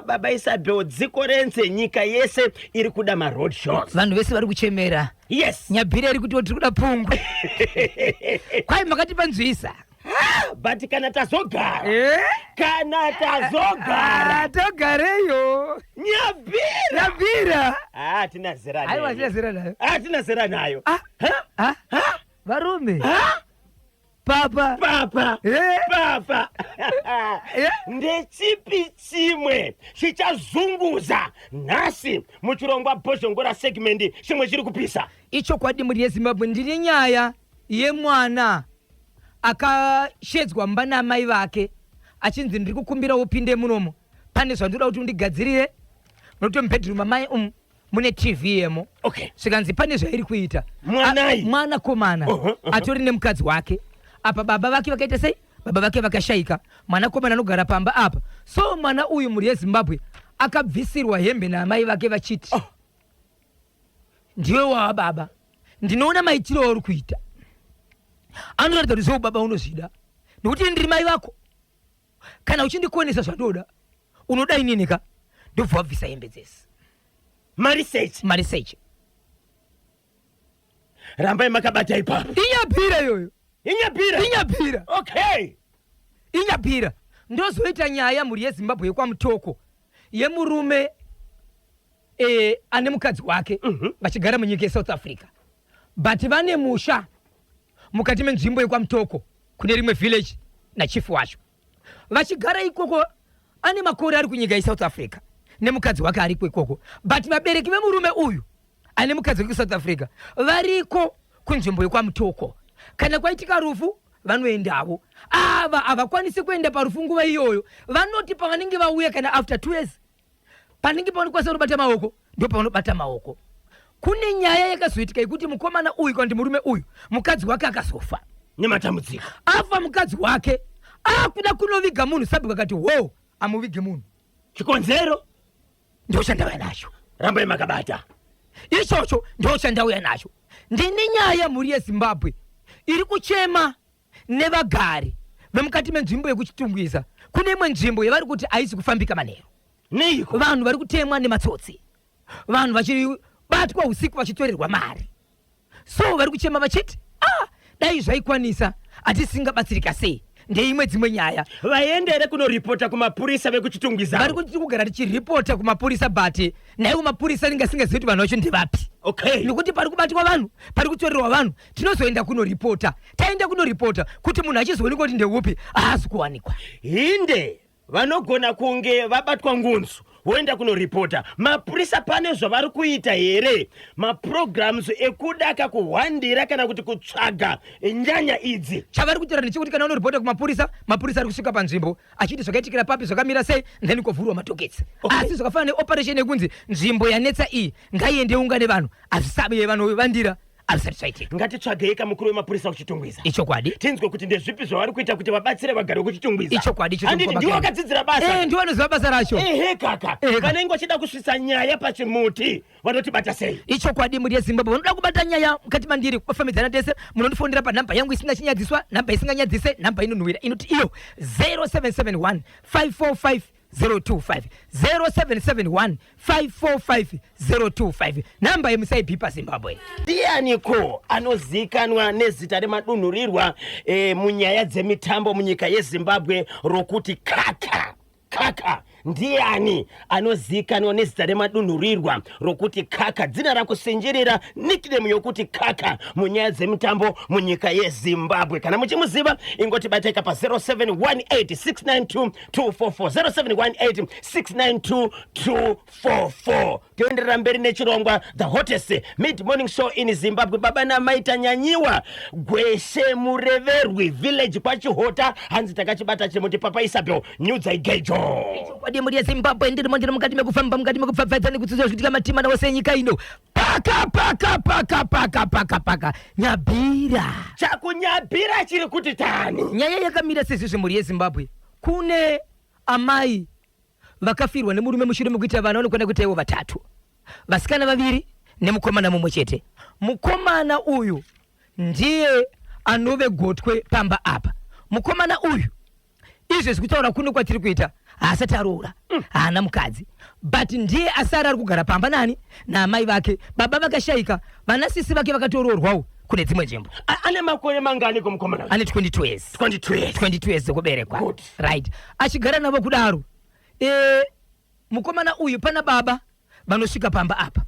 baba Isabel dziko rense nyika yese iri kuda ma road shows. Vanhu vese vari kuchemera. Yes. Nyabhira iri kuti tiri kuda pungu. Kwai makati panzwisa. But kana tazogara. Kana tazogara. Togareyo. Nyabhira. Tina zera nayo. Aiwa tina zera nayo. Tina zera nayo. Varume. Papa. Papa. Ndechipi chimwe chichazunguza nhasi muchirongwa bhozhongora segment chimwe chiri kupisa. Icho kwadi muri yeZimbabwe ndine nyaya yemwana akashedzwa mba namai vake achinzi ndiri kukumbira upinde munomo. Pane zvandoda kuti undigadzirire nokuti mubedroom amai mune TV yemo. Okay. Svikanzi pane zvairi kuita. Mwana komana atori nemukadzi wake. Apa baba vake vakaita sei? Baba vake vakashaika. Mwana komana anogara pamba apa. So mwana uyu muri yeZimbabwe akabvisirwa hembe namai vake vachiti ndiwe wa baba. Ndinoona maitiro uri kuita. Anoratidza kuti zvo baba unozvida. Nokuti ndiri mai vako. Kana uchindikuonesa zvadoda unoda inini ka ndobva wabvisa hembe dzese. Marisearch. Rambai makabata ipapo. Inyabhira yoyo. Inyabhira. Okay. Inyabhira. Ndozoita nyaya muri yeZimbabwe yekwamutoko yemurume ane mukadzi wake vachigara munyika yeSouth Africa. But vane musha mukati menzvimbo yekwamutoko kune rimwe village nachief wacho. Vachigara ikoko ane makore ari kunyika yeSouth Africa nemukadzi wake ariko ikoko. But vabereki vemurume uyu ane mukadzi wake South Africa variko kunzvimbo yekwamutoko. Kana kwaitika rufu vanoendawo. Ava havakwanisi kuenda parufu nguva iyoyo. Vanoti pavanenge vauya kana after 2 years panenge pavanokwanisa kubata maoko ndio pavanobata maoko. Kune nyaya yakazoitika yekuti mukomana uyu kana murume uyu mukadzi wake akazofa nematambudziko. Afa mukadzi wake akuda kunoviga munhu sabi vakati wo amuvige munhu. Chikonzero ndio chandauya nacho. Rambai makabata. Ichocho ndio chandauya nacho. Ndine nyaya muri yeZimbabwe iri kuchema nevagari vemukati menzvimbo yekuchitungwiza. Kune imwe nzvimbo yavari kuti haisi kufambika manheru. Neiko vanhu vari kutemwa nematsotsi. Vanhu vachibatwa usiku vachitorerwa mari. So vari kuchema vachiti dai zvaikwanisa hatisingabatsirika sei. Ndeimwe dzimwe nyaya. Vaendere kunoripota kumapurisa vekuchitungwiza. Vari kuti kugara tichiripota kumapurisa but naiwo mapurisa asingazivi kuti vanhu vacho ndevapi. Okay. Nokuti pari kubatwa vanhu, pari kutorerwa vanhu, tinozoenda kunoripota. Taenda kunoripota kuti munhu achizoonekwa kuti ndeupi haasi kuwanikwa. Inde vanogona kunge vabatwa ngunzu woenda kunoripota. Mapurisa pane zvavari kuita here maprograms ekudaka kuhwandira kana kuti kutsvaga nyanya idzi. Chavari kuitira ndechekuti kana unoripota kumapurisa, mapurisa ari kusvika panzvimbo achiti zvakaitikira papi zvakamira sei then kovhurwa matoketsi. Asi zvakafanana neoperation yekunzi nzvimbo yanetsa iyi ngaiende ungane vanhu azvisabe vanovandira azvisati zvaitika. Ngatitsvagei kamukuru wemapurisa kuchitungwiza. Ichokwadi. Tinzwe kuti ndezvipi zvavari kuita kuti vabatsire vagari vekuchitungwiza. Ichokwadi. Handiti ndiwo akadzidzira basa. Ndiwo anoziva basa racho. Kaka. Vanenge vachida kusvisa nyaya pachimuti vanotibata sei. Ichokwadi muri yeZimbabwe vanoda kubata nyaya mukati mandiri kufambidzana tese munondifondera panhamba yangu isina chinyadziswa, nhamba isinganyadzise, nhamba inonhuhwira inoti iyo 0771 545 025 0771 545 025 namba yemusaipipa Zimbabwe. Ndianiko anozikanwa nezita remadunhurirwa munyaya dzemitambo munyika yeZimbabwe rokuti Kaka? Ndiani anozikanwa nezita remadunhurirwa rokuti Kaka? Dzina rakusinjirira nickname yokuti Kaka munyaya dzemitambo munyika yeZimbabwe. Kana muchimuziva ingotibatika pa 0718 692 244 0718 toenderera mberi nechirongwa the hottest mid morning show in Zimbabwe. Baba namai tanyanyiwa gweshe mureverwi village kwachihota hanzi takachibata chimuti Papa Isabel nyudza igejo. Kwadi muri yeZimbabwe ndiri mukati mekufamba mukati mekupfapfadza nekudzidzira zvichitika matimana wose enyika ino. Paka nyabhira. Chakunyabhira chiri kuti tani. Nyaya yakamira sezvizvi muri yeZimbabwe. Kune amai vakafirwa nemurume mushure mekuita vana vanokwenda kuita ivo 3. Vasikana 2 nemukomana mumwe chete. Mukomana uyu ndiye anove gotwe pamba apa. Mukomana uyu izvo zvekutaura kuno kwatiri kuita asati aroora haana mukadzi but ndiye asara ari kugara pamba nani naamai vake. Baba vakashaika, vanasisi vake vakatoroorwawo kune dzimwe nzvimbo. Ane makore mangani kumukomana? Ane 22 years. 22 years dzekuberekwa. Right. Achigara navo kudaro, mukomana uyu pana baba vanosvika pamba apa.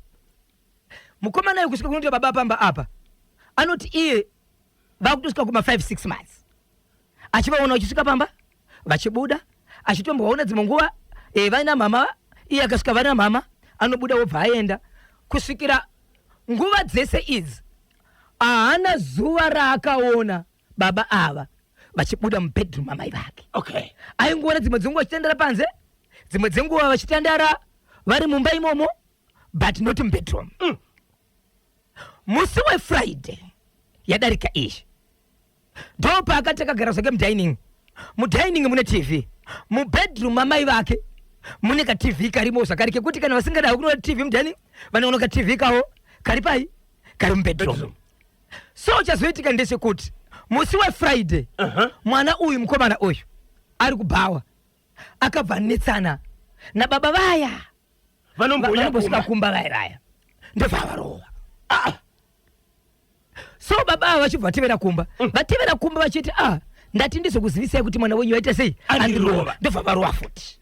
Mukomana uyu kusvika kunoti baba pamba apa, anoti iye vakutosvika kuma 5-6 months. Achivaona vachisvika pamba, vachibuda, achitomboona dzimwe nguva vaina mama, iye akasvika vana mama, anobuda wobva aenda. Kusvikira nguva dzese idzi haana zuva raakaona baba ava vachibuda mubedroom amai vake. Okay. Aingoona dzimwe dzenguva vachitandara panze, dzimwe dzenguva vachitandara vari mumba imomo, but not mubedroom. Musi weFriday yadarika izvi, ndo paakataka gara zvake mudining. Mudining mune TV, mubedroom amai vake mune ka TV karimo zvakare kekuti kana vasingadawo kuona TV mudining vanoona ka TV kawo kari pai, kari mubedroom. So chazoitika ndechekuti musi weFriday mwana uyu mukomana uyu ari kubhawa akabva netsana nababa vaya vanombosvika kumba vairaya ndobva varowa. So baba vachibva vatevera kumba, vatevera kumba vachiti ndati ndizokuzivisai kuti mwana wenyu waita sei, andirova, ndobva varowa futi.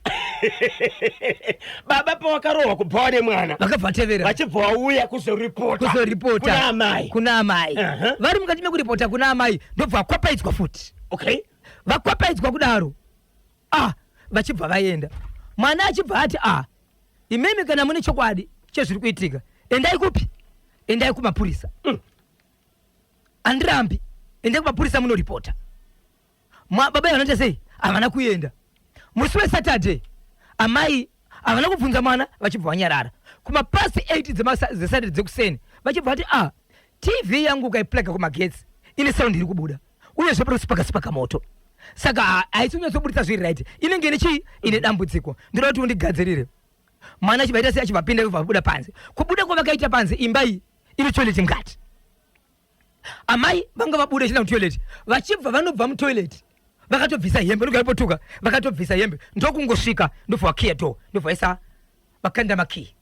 Baba pawakarohwa kubva nemwana vakabva vatevera vachibva vauya kuzoripota kuna amai. Vari mukati mekuripota kuna amai ndobva vakwapaidzwa futi. Okay. Vakwapaidzwa kudaro vachibva vaenda. Mwana achibva ati imemi kana mune chokwadi chezviri kuitika, endai kupi? Endai kumapurisa. Andirambi, endai kumapurisa munoripota. Baba vanoita sei? Havana kuenda. Musi weSaturday amai havana kubvunza mwana, vachibva vanyarara. Kuma pasi 8 dzeSaturday dzekuseni vachibva vati TV yangu ukaipleka kumagetsi ine sound iri kubuda, uyezve pari kusipaka moto. Saka haisi kunyatsobudisa zviri right, inenge ine chii? Ine dambudziko, ndoda kuti undigadzirire. Mwana achibaita sei? achibva pinda vabuda panze. Kubuda kwavakaita panze, imba iyi ine toilet ngati. Amai vanga vabuda china mutoilet, vachibva vanobva mutoilet vakatobvisa hembe, ndokuipotuka vakatobvisa hembe, ndokungosvika ndobva vakiya door, ndobva vaisa vakanda makii.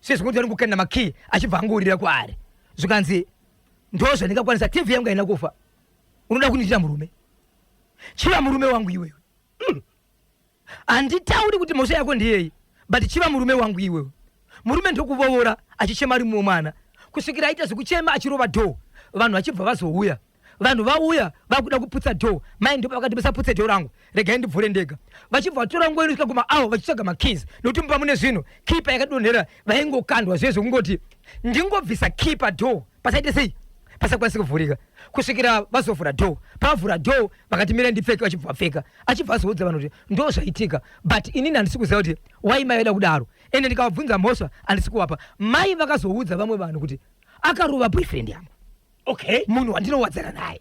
Sezvo kuti vari kukanda makii achibva angurira kwaari. Zvikanzi ndozvandingakwanisa, TV yangu haina kufa, unoda kundiitira murume? Chiva murume wangu iwewe. Handitauri kuti mhosva yako ndiyei, but chiva murume wangu iwewe. Murume ndokuvovora achichema ari mumwe mwana, kusvikira aita zvekuchema achirova door, vanhu vachibva vazouya. Vanhu vauya vakuda kuputsa door, mai ndipo vakati musaputse door rangu, regai ndibvure ndega. Vachibva vatora nguva inosvika kuma-hour vachitsvaga makeys, nokuti mumba mune zvino kipa yakadonhera vaingokandwa zvezvo kungoti ndingobvisa kipa door pasaite sei, pasakwanisi kuvhurika. Kusvikira vazovhura door, pavhura door vakati mira ndipfeke, vachibva vapfeka. Achibva azoudza vanhu kuti ndo zvaitika, but inini handisi kuziva kuti wai mai vaida kudaro, ende ndikavabvunza mhosva handisi kuvapa. Mai vakazoudza vamwe vanhu kuti akarova boyfriend yangu. Okay. Munhu wandinowadzana naye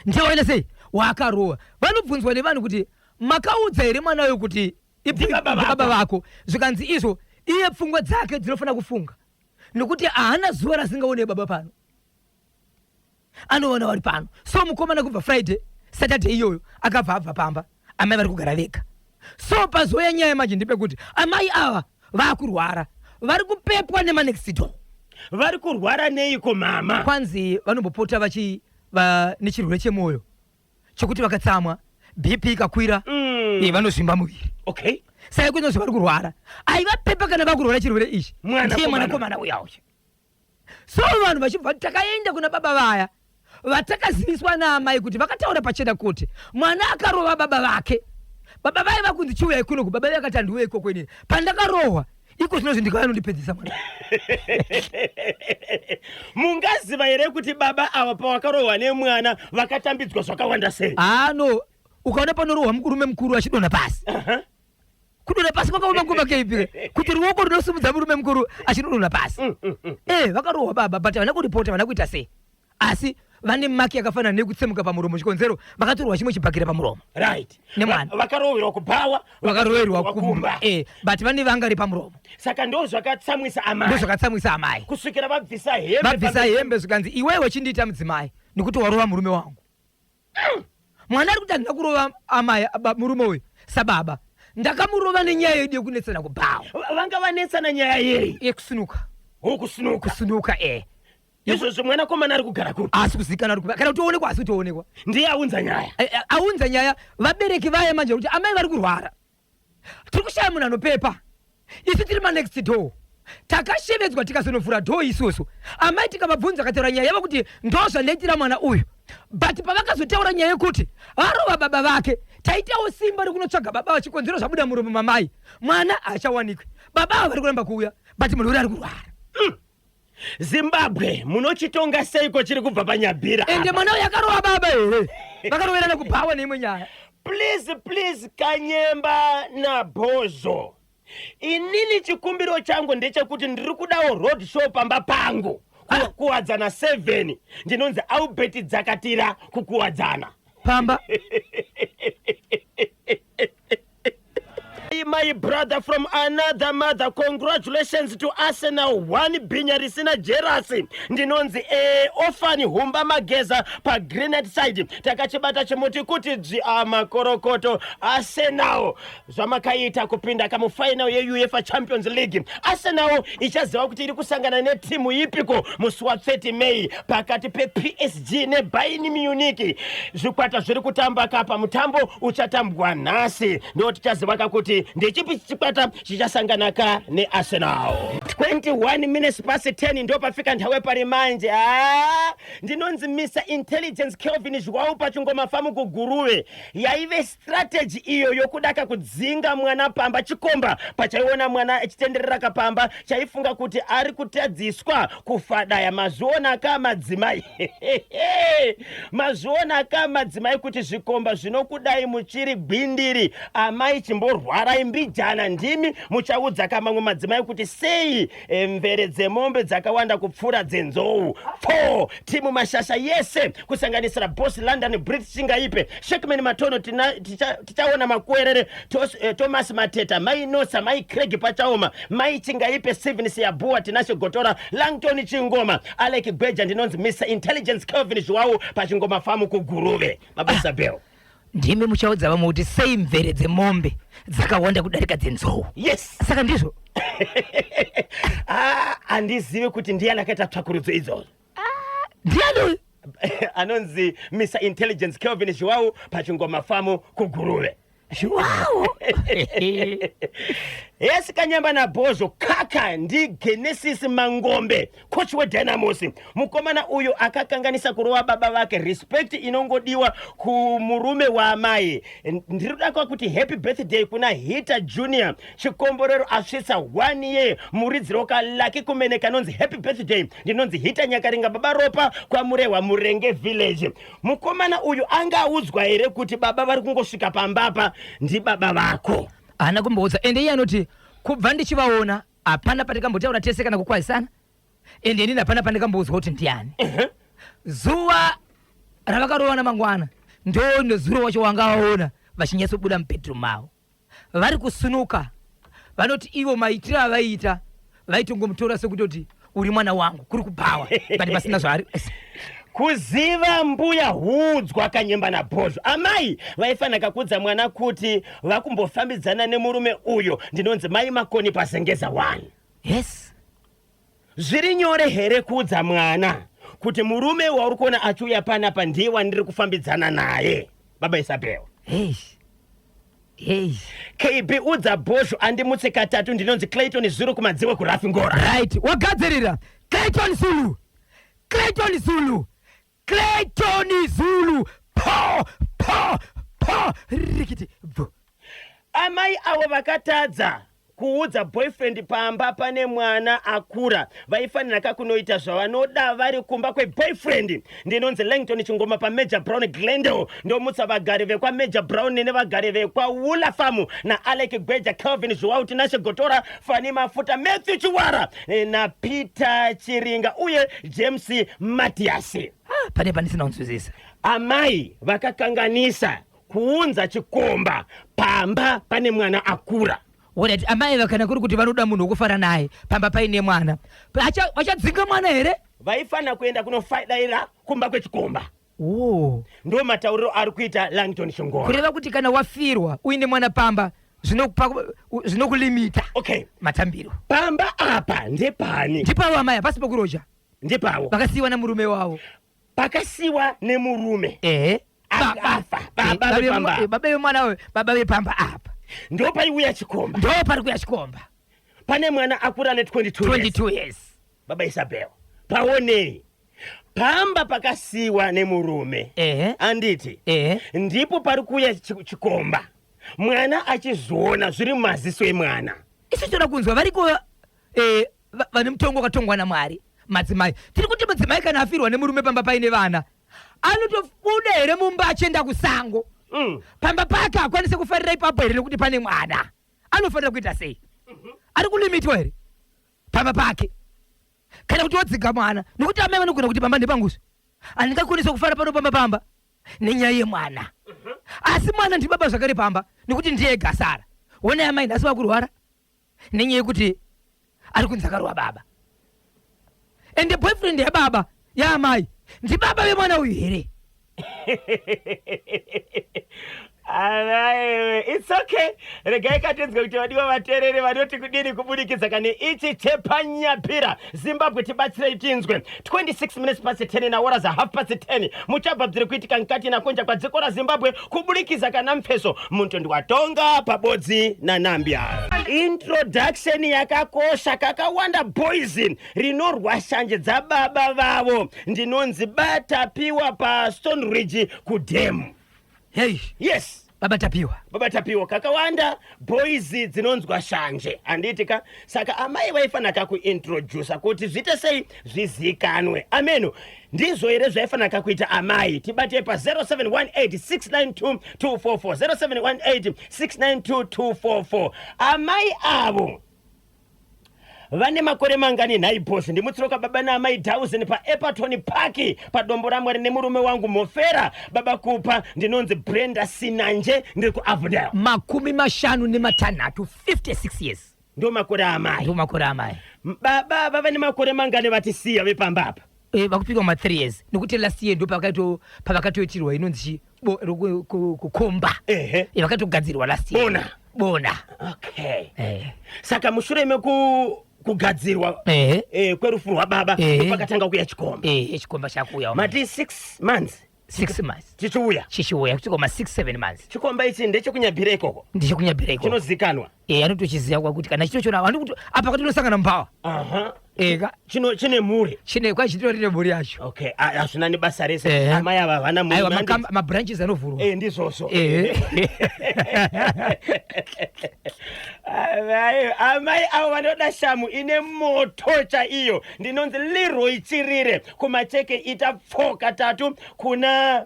ndiye waita sei, waakarowa. Vanobvunzwa nevanhu kuti makaudza here mwana uyu kuti baba vako? Zvikanzi izvo iye pfungwa dzake dzinofanira kufunga, nokuti haana zuva rasingaone baba pano, anoona vari pano. So mukomana kubva Friday, Saturday iyoyo akabva abva pamba, amai vari kugara vega. So pazoya nyaya manje ndepekuti amai ava vaakurwara, vari kupepwa nemanext door. Vari kurwara neiko mama? Kwanzi vanombopota nechirwere chemwoyo chokuti vakatsamwa, BP ikakwira, vanozvimba muviri. Okay. Saka kunozvo vari kurwara, aivapepa kana vakurwara chirwere ichi, ndiye mwanakomana uya uya. So vanhu vachibva takaenda kuna baba vaya vatakaziviswa naamai kuti vakataura pachena kuti mwana akarova baba vake. Baba vaya vakunzi chiuyai kunoku, baba vaya akati handiuye ikoko inini, pandakarohwa iko zvinozvi ndikavanondipedzisa mwana. Mungaziva here kuti baba ava pavakarohwa nemwana vakatambidzwa zvakawanda sei? No, ukaona panorohwa murume mukuru achidonha pasi, kudonha pasi kwakaoma nguva keipire kuti ruoko runosimudza murume mukuru achidonha pasi. Vakarohwa baba, but havana kuripota, havana kuita sei, asi vane maki yakafanana nekutsemuka pamuromo, chikonzero vakatorwa chimwe chibhakira pamuromo. Right. Nemwana vakaroverwa kubhawa, vakaroverwa kumba, but vane vangari pamuromo. Saka ndo zvakatsamwisa amai, ndo zvakatsamwisa amai, kusvikira vabvisa hembe. Vabvisa hembe zvikanzi iwewe chindiita mudzimai nekuti warova murume wangu. Mwana ari kuti handina kurova amai murume uyu, sababa ndakamurova nenyaya yedu yekunetsana kubawa. Vanga vanetsana nyaya yei? Yekusunuka. Kusunuka. Kusunuka Izvo mwana komana ari kugara kuti asi kuzikanwa ari kana kutoonekwa asi kutoonekwa ndiye aunza nyaya. Aunza nyaya vabereki vaya manje kuti amai vari kurwara. Tiri kushaya munhu anopepa. Isi tiri next door. Takashevedzwa tikazonofura dhoo isusu. Amai tikamabvunza akataura nyaya yava kuti ndozvandaitira mwana uyu. But pavakazotaura nyaya yekuti varova baba vake taitawo simba rekunotsvaga baba vachikonzera zvabuda muromo mamai mwana achawanikwe. Baba vari kuramba kuuya but munhu uri ari kurwara. Zimbabwe munochitonga seiko chiri kubva panyabhira ende mwana uyu akarova baba here vakaroverana kubhawa neimwe nyaya. Please Kanyemba naBhozo, inini chikumbiro changu ndechekuti ndiri kudawo road show pamba pangu kuwadzana 7 ndinonzi Albert Dzakatira kukuwadzana pamba. My brother from another mother, congratulations to Arsenal 1 binya risina jerasi ndinonzi ofani humba mageza pa Grenade side takachibata chimuti kuti makorokoto Arsenal zvamakaita kupinda kamufinal yeUEFA Champions League. Arsenal ichaziva kuti iri kusangana netimu ipiko musi wa 30 May pakati PSG neBayern Munich. Zvikwata zviri kutamba kapa mutambo uchatambwa nhasi ndo tichaziva kuti ndechipi chikwata chichasanganaka neArsenal. 21 minutes past 10 ndo pafika nthawe pari manje. Ndinonzi Mr Intelligence Kelvin João pachingoma famu kuguruve yaive strategy iyo yokudaka kudzinga mwana pamba chikomba pachaiona mwana achitenderera kapamba chaifunga kuti ari kutadziswa kufadaya mazviona kamadzimai. Mazviona kamadzimai kuti zvikomba zvinokudai muchiri gwindiri amai chimborwara imbijana ndimi muchaudza kamamwe madzimai kuti sei mvere dzemombe dzakawanda kupfuura dzenzou. 4 timu mashasha yese kusanganisira Boss London British chingaipe Shekman Matono tichaona makuerere Thomas Mateta mai Nosa mai Craig pachaoma mai chingaipe Steven Siyabuwa tinashe Gotora Langton Chingoma Alec Gweja ndinonzi Mr Intelligence Kelvin João pachingoma famu kuguruve mabasa beo. Ndimi muchaudza vamwe kuti sei mvere dzemombe dzakawanda kudarika dzenzou. Yes. Saka ndizvo. Andizive kuti ndiani akaita tsvakurudzo idzodzo. Ndiani? Anonzi Mr Intelligence Kelvin João pachingoma famu kuguruve. Wow. Yes, Kanyemba naBhozo kaka ndi Genesis Mangombe coach weDynamos mukomana uyo akakanganisa kurova baba vake. Respect inongodiwa kumurume wa amai. Ndiruda kwa kuti happy birthday kuna Hita Junior chikomborero asvitsa 1 year muridziro kalaki kumene kanonzi happy birthday ndinonzi Hita Nyakaringa baba ropa kwa murewa Murenge village. Mukomana uyu angaudzwa here kuti baba vari kungosvika pambapa ndi baba vako. Ana kumboudza ende iye anoti kubva ndichivaona hapana patikambotaura tese kana kukwazisana ende inini hapana pandikamboudzwa kuti ndiani. Zuva ravakarovana mangwana ndo nezuva wacho wangavaona vachinyatsobuda mubedroom mavo vari kusunuka vanoti ivo maitiro avaita vaitongomutora sekutoti uri mwana wangu kuri kubhawa but pasina zvari. Kuziva mbuya hudzwa Kanyemba naBhozo. Amai vaifanira kudza mwana kuti vakumbofambidzana nemurume uyo ndinonzi mai Makoni pasengeza 1. Yes. Zviri nyore here kudza mwana kuti murume wauri kuona achiuya panapa ndiye wandiri kufambidzana naye baba Isabel. KB udza Bhozo andimutse katatu ndinonzi Clayton Zulu kumadziwe kurafi ngora. Right. Wagadzirira Clayton Zulu. Clayton Zulu. Clayton Zulu. Po rikiti. Amai avo vakatadza kuudza boyfriend pamba pane mwana akura vaifanira kakunoita zvavanoda vari kumba kweboyfriend ndinonzi Langton Chingoma paMajor Brown Glendale ndomutsa vagari vekwa Major Brown nevagari vekwa Wula Farm na Alec Gweja Kelvin João tinashe Gotora Fani Mafuta Matthew Chiwara na Peter Chiringa uye James Matias. Pane panisina unzwisisa. Amai vakakanganisa kuunza chikomba pamba pane mwana akura. Wonati amai vakana kuri kuti vanoda munhu wokufara naye pamba paine mwana vachadzinga mwana here vaifana kuenda kunofaidira kumba kwechikomba. Oh. ndo matauriro ari kuita Langton Shongoro. Kureva kuti kana wafirwa uine mwana pamba zvinokulimita. Okay. Matambiro. Pamba apa ndepani? Ndipavo amai pasi pokuroja. Ndipavo. Pakasiwa nemurume wavo. Pakasiwa nemurume. Akafa. Baba vemwana we, baba vepamba apa. Ndo paiuya chikomba. Ndo pari kuya chikomba. Pane mwana akura ne 22 years. Baba Isabel. Paonei. Pamba pakasiwa nemurume. Anditi. Ndipo pari kuya chikomba. Mwana achizoona zviri mumaziso emwana. Isu toda kunzwa variko vane mutongo wakatongwa naMwari. Madzimai. Tiri kuti madzimai kana afirwa nemurume pamba paine vana. Anotobuda here mumba achenda kusango. Pamba pake akwanise kufarira ipapo here nekuti pane mwana. Anofanira kuita sei? Ari kulimitwa here pamba pake. Kana kuti wodziga mwana nekuti amai vanogona kuti pamba ndepanguso. Andingakwanisa kufara pano pamba nenyaya yemwana. Asi mwana ndi baba zvakare pamba nekuti ndiye gasara. Wona amai nhasi vakurwara nenyaya yekuti ari kunzi akarowa baba. And the boyfriend ya baba ya amai ndi baba vemwana uyu here. It's okay. Regai katinzwa kuti vadiwa vaterere vanoti kudini kubudikidza kane ichi chepanyapira. Zimbabwe tibatsire tinzwe. 26 minutes past 10 na horas a half past 10. Muchabva bviri kuitika nkati na konja kwa dziko ra Zimbabwe kubudikidza kana mpheso. Muntu watonga pabodzi na Nambia. Introduction yakakosha kakawanda poison rinorwa shanje dza baba vavo. Ndinonzi Batapiwa pa Stone Ridge kudemu. Hey. Yes. Baba Tapiwa kakawanda boys dzinonzwa shanje anditika saka amai vaifana kakuintroduce kuti zvite sei zvizikanwe. Ameno ndizvo here zvaifana kakuita amai. Tibate pa 0718692244 0718692244. Amai avo vane makore mangani nhai bosi. Ndimutsuroka baba naamai 1000 pa Epperton Park pa Dombo raMwari nemurume wangu Mofera. Baba kupa ndinonzi Brenda Sinanje ndiri kuAvondale. 56 56 years. Ndo makore amai. Baba vava ne makore mangani vatisiya vepamba apa. Vakupika 3 years. Nekuti last year ndo pavakatoitirwa inonzi kukomba. Vakatogadzirwa last year. Bona. Okay. Saka mushure kugadzirwa kwerufu rwababa pakatanga kuya chikomba. Chikomba chakuya. Mati 6 months. 6 months. Chichiuya kuchikoma 6-7 months. Chikomba ichi ndechekunyabhira ikoko. Ndechekunyabhira ikoko. Chinozikanwa. Anotochiziya kwakuti kana chito chona vanoti apa katinosangana mbawa. Chine muri. Chine kwa chitiro rine muri yacho. Okay. Azvina ni basa rese. Amai ava vana muri. Aiwa ma branches anovhurwa. Ndizvozvo. Amai avo vanoda shamu ine moto chaiyo. Ndinonzi Leroy Chirire kumacheke ita pfoka tatu kuna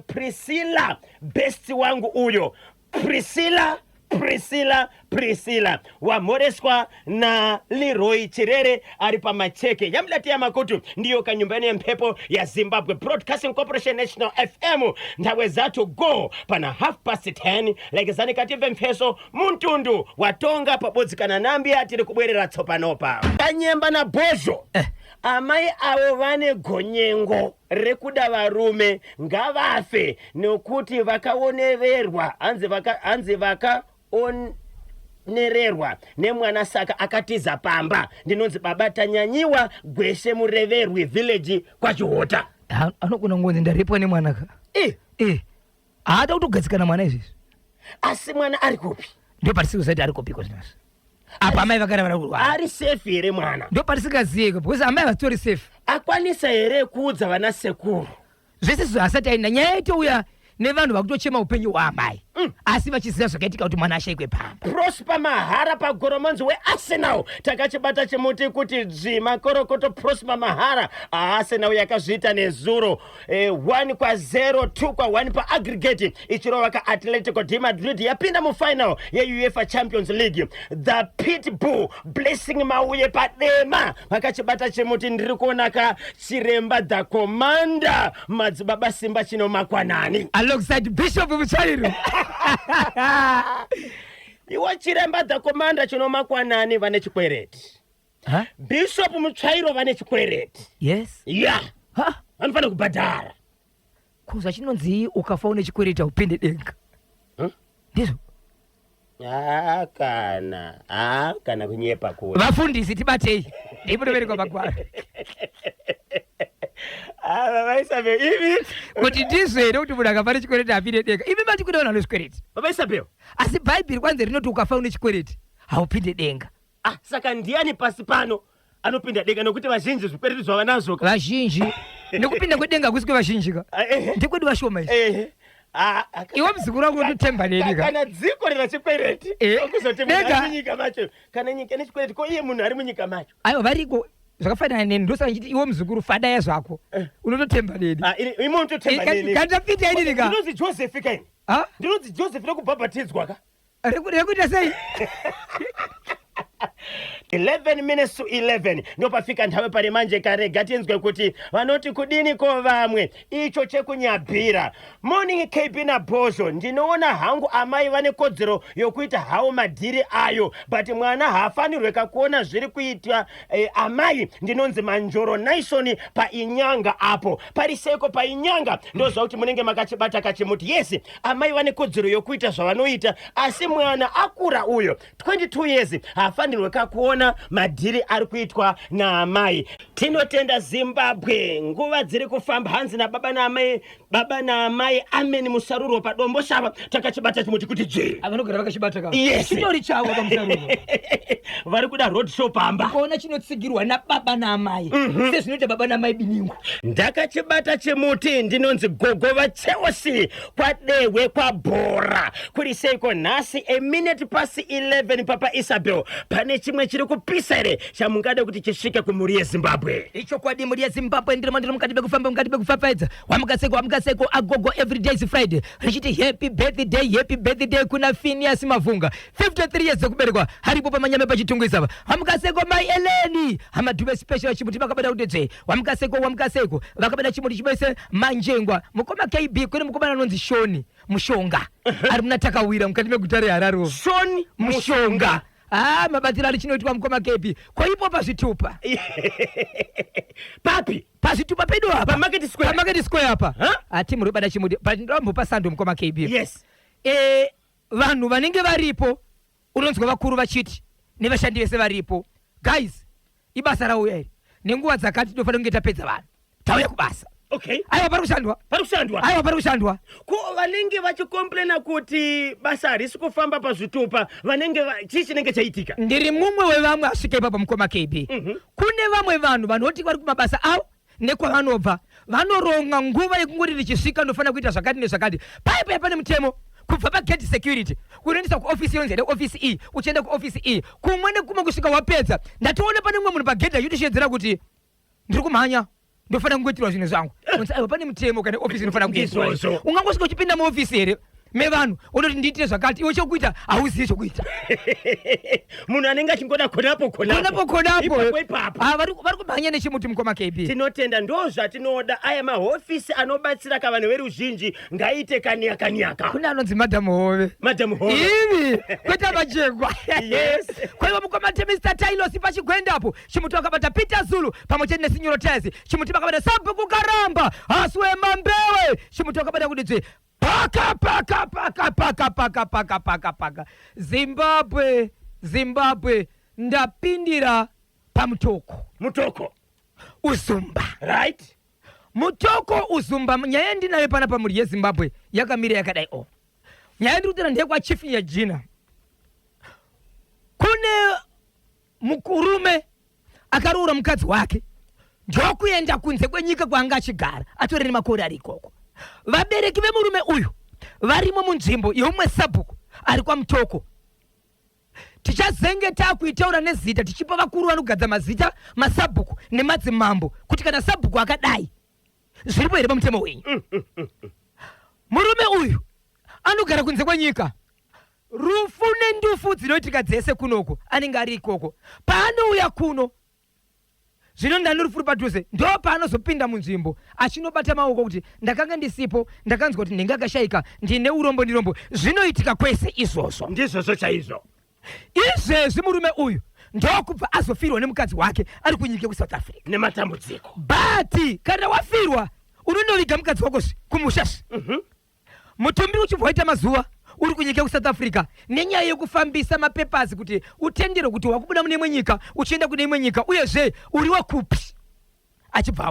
Priscilla best wangu uyo. Priscilla wamhoreswa na Leroy Chirere ari pamacheke yamlati ya makutu ndiyo kanyumbani ya mpepo ya Zimbabwe Broadcasting Corporation National FM. Ndawe zato go pana 10:30 legezani kative mfeso muntundu watonga pabodzi kana Nambia tiri kubwerera tsopanopa kanyemba na bozo. Amai avo vane gonyengo rekuda varume ngavafe nekuti vakaoneverwa anzi vakaonererwa nemwana saka akatiza pamba. Ndinonzi baba tanyanyiwa gweshe mureverwi village kwa Chihota. Anogona ngonzi ndaripwa nemwana ka. Haada kutogadzikana mwana izvi. Asi mwana ari kupi? Ndio parisikuziva ari kupi kozinasi. Apa amai vakara kurwara. Ari safe here mwana. Ndio parisikazieka because amai vatori safe. Akwanisa here kuudza vana sekuru. Zvese asati aina nyaya itouya nevanhu vakutochema upenyu hwaamai. Asi vachiziva zvakaitika kuti mwana ashayikwe pamba. Prosper Mahara pagoromanzi weArsenal takachibata chimuti kuti makorokoto Prosper Mahara Arsenal yakazviita nezuro 1-0 2-1 pa aggregate ichirova ka Atletico de Madrid yapinda mufinal ye UEFA Champions League. The Pitbull Blessing Mauye padema vakachibata chimuti ndiri kuona ka Chiremba the Commander madzibaba Simba chino makwanani alongside Bishop Mutsvairo. Iwo Chiremba the Commander chino makwanani vane chikwereti. Bishop Mutsvairo vane chikwereti. Yes. Yeah. Vanofana kubhadhara. kuza chinonzi ukafa une chikwereti upinde denga. Ndizvo. Kana kunyepa kule. Vafundisi tibatei. Ndipo toberekwa magwaro. Vaisabe ivi kuti ndizvere kuti munhu akafa nechikwereti apinde denga. Ivi mati kudaona nezvikwereti. Vaisabeo. Asi Bhaibheri kwanze rinoti ukafa une chikwereti haupinde denga. Saka ndiani pasi pano anopinda denga nokuti vazhinji zvikwereti zvavanazo. Vazhinji nekupinda kwedenga kusike vazhinji ka. Ndikwedu vashoma izvi. Iwe mzukuru wangu unotemba neni ka. Kana dziko rina chikwereti. Okuzoti munhu ari munyika macho. Kana nyika ine chikwereti ko iye munhu ari munyika macho. Aiwa variko zvakafanana neni ndosaka ndichiti iwe mzukuru fadaya zvako. Unototemba neni. Imi unototemba neni. Kandapinda ini ka. Ndinozi Joseph ka ini. Ndinozi Joseph nekubhabhatidzwa ka. Rekuita sei? 11 minutes to 11 ndopafika nthawe pari manje kare gatinzwe kuti vanoti kudini ko vamwe icho chekunyabhira. Morning KB na Bhozho, ndinoona hangu amai vane kodzero yokuita hawo madhiri ayo, but mwana haafanirwe kuona zviri kuitwa amai. Ndinonzi Manjoro Naison paInyanga apo pariseko paInyanga ndozva kuti munenge makachibata kachimuti. Yes, amai vane kodzero yokuita zvavanoita, asi mwana akura uyo 22 years haafanirwe kuona madhiri ari kuitwa naamai. Tinotenda Zimbabwe, nguva dziri kufamba hanzi nababa naamai ameni musaruro padombo shava takachibata chimuti kuti dzviri. Avanogara vakachibata ka. Yes. Chitori chavo pamusaruro. Vari kuda road show pamba. Kuona chinotsigirwa nababa naamai. Sezvinoita baba naamai biningu. Ndakachibata chimuti ndinonzi Gogova Chelsea kwadewe kwabhora. Kuri seiko nhasi a minute past 11 papa Isabel. Pane chimwe chiri kupisa ere chamungada kuti chisvike kumuri yeZimbabwe. Icho kwadi muri yeZimbabwe ndiro mukati bekufamba wamukaseko agogo every day is Friday. Richiti happy birthday kuna Phineas Mavunga 53 years zokuberekwa haripo pamanyame pachitungisa. Wamukaseko mai Eleni hamadhube special chimuti vakabada kuti wamukaseko vakabada chimuti chibese manjengwa mukoma KB kune mukoma anonzi Shoni Mushonga ari munatakawira mukati megutare Harare. Shoni Mushonga. Mabatira ali chinoitwa mukoma KB koipo pazvitupa. Papi pazvitupa pedu apa Market Square apa. Ati muri bada chimuti pandombo pasando mukoma KB. Yes. Vanhu vanenge varipo unonzwa vakuru vachiti nevashandi vese varipo, guys ibasa rauya iri nenguva dzakati tofanira kunge tapedza vanhu tauya kubasa. Okay. Aiwa pari kushandwa. Ko vanenge vachikomplena kuti basa harisi kufamba pazvitupa vanenge chii chinenge chaitika. Ndiri mumwe wevamwe asvika ipapo mukoma KB. Kune vamwe vanhu vanoti vari kumabasa avo nekwavanobva vanoronga nguva yekungoti richisvika ndofanira kuita zvakati nezvakati. Paipa pane mutemo kubva pagate security kunoendesa kuofisi yonzi ofisi E uchienda kuofisi E kumwe nekumwe kusvika wapedza. Ndatoona pane mumwe munhu pagate achitishedzera kuti ndiri kumhanya ndofanira kungoitirwa zvinhu zvangu. Aiwa pane mutemo kana ofisi inofanira kuitwa. Ungangosvika uchipinda muofisi here mevanhu unoti ndiitire zvakati iwe chokuita hauzivi chokuita. Munhu anenge achingoda konapo vari kumhanya nechimuti mukoma KB. Tinotenda ndozvatinoda. Aya mahofisi anobatsira kavanhu veruzhinji ngaite kanyaka. Kuna anonzi Madam Hove. Ivi kwete majengwa. Yes. Kwaiva mukoma Mr. Tylos pachigwendapo chimuti wakabata Peter Zulu pamwe chete neSignoro Tezi chimuti wakabata Sabhuku Karamba Aswe Mambewe chimuti wakabata kuti paka. Zimbabwe ndapindira pamutoko. Mutoko Uzumba. Right. Mutoko Uzumba. Nyaya ndinayo pana pamuri yeZimbabwe yakamira yakadai nyaya ndikutira ndekwa chief yajina. Kune mukurume akaroora mukadzi wake ndokuenda kunze kwenyika kwaanga achigara atori nemakore ari ikoko. Vabereki vemurume uyu varimo munzvimbo yeumwe Sabhuku ari kwaMutoko. Tichazenge takuitaura nezita tichipa vakuru vanogadza mazita maSabhuku nemadzimambo kuti kana Sabhuku akadai zviripo here pamutemo wenyu. Murume uyu anogara kunze kwenyika. Rufu nendufu dzinoitika dzese kunoko anenge ari ikoko. Paanouya kuno zvino ndanurufuru padhuze ndo paanozopinda munzvimbo achinobata maoko kuti ndakanga ndisipo ndakanzwa kuti ndenge akashayika ndine urombo ndirombo. Zvinoitika kwese izvozvo ndizvozvo chaizvo. Izvezvi murume uyu ndokubva azofirwa nemukadzi wake ari kunyika kuSouth Africa nematambudziko. But kana wafirwa unonoviga mukadzi wako kumushasha mutumbi uchibva waita mazuva uri kunyika kuSouth Africa nenyaya yekufambisa mapepasi kuti utendero kuti wakubuda mune imwe nyika uchienda kune imwe nyika uyezve uri wakupi achibva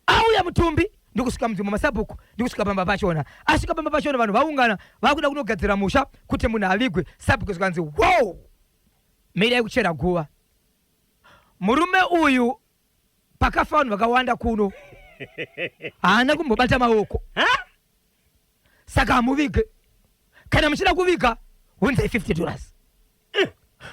auya mutumbi ndikusvika munzvimbo masabhuku ndikusvika pamba pachona asvika pamba pachona vanhu vaungana vakuda kunogadzira musha kuti munhu avigwe sabhuku zvikanzi wow miri yekuchera guva murume uyu pakafa vanhu vakawanda kuno haana kumbobata maoko saka hamuvige kana muchida kuviga hunzai $50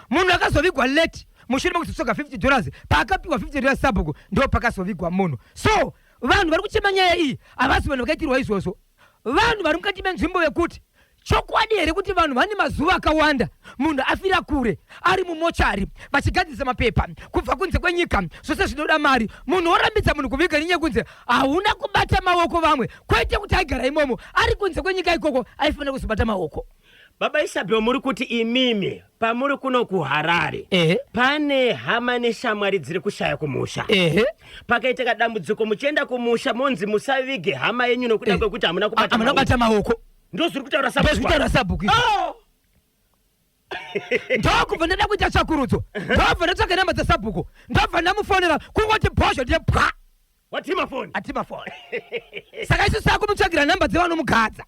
munhu akazovigwa late mushure mekutsoka $50 paakapiwa $50 sabhuku ndo pakazovigwa munhu so vanhu vari kuchema nyaya iyi havasi vanhu vakaitirwa izvozvo vanhu vari mukati menzvimbo vekuti chokwadi here kuti vanhu vane mazuva akawanda munhu afira kure ari mumochari vachigadzisa mapepa kubva kunze kwenyika zvose zvinoda mari munhu orambidza munhu kuviga nenyaya kunze hauna kubata maoko vamwe kwete kuti aigara imomo ari kunze kwenyika ikoko aifanira kuzobata maoko. Baba Isabel, muri kuti imimi pamuri kuno kuHarare pane hama neshamwari dziri kushaya kumusha pakaiteka dambudziko muchienda kumusha monzi musavige hama yenyu nokuda kwekuti hamuna kubata maoko ndo zviri kutaura sabhuku ndokubva ndada kuita tsvakurudzo ndobva ndatsvaka namba dzasabhuku ndobva ndamufonera kungoti bhozho ndiye pwa watimafoni saka isu sakumutsvagira namba dzevanomugadza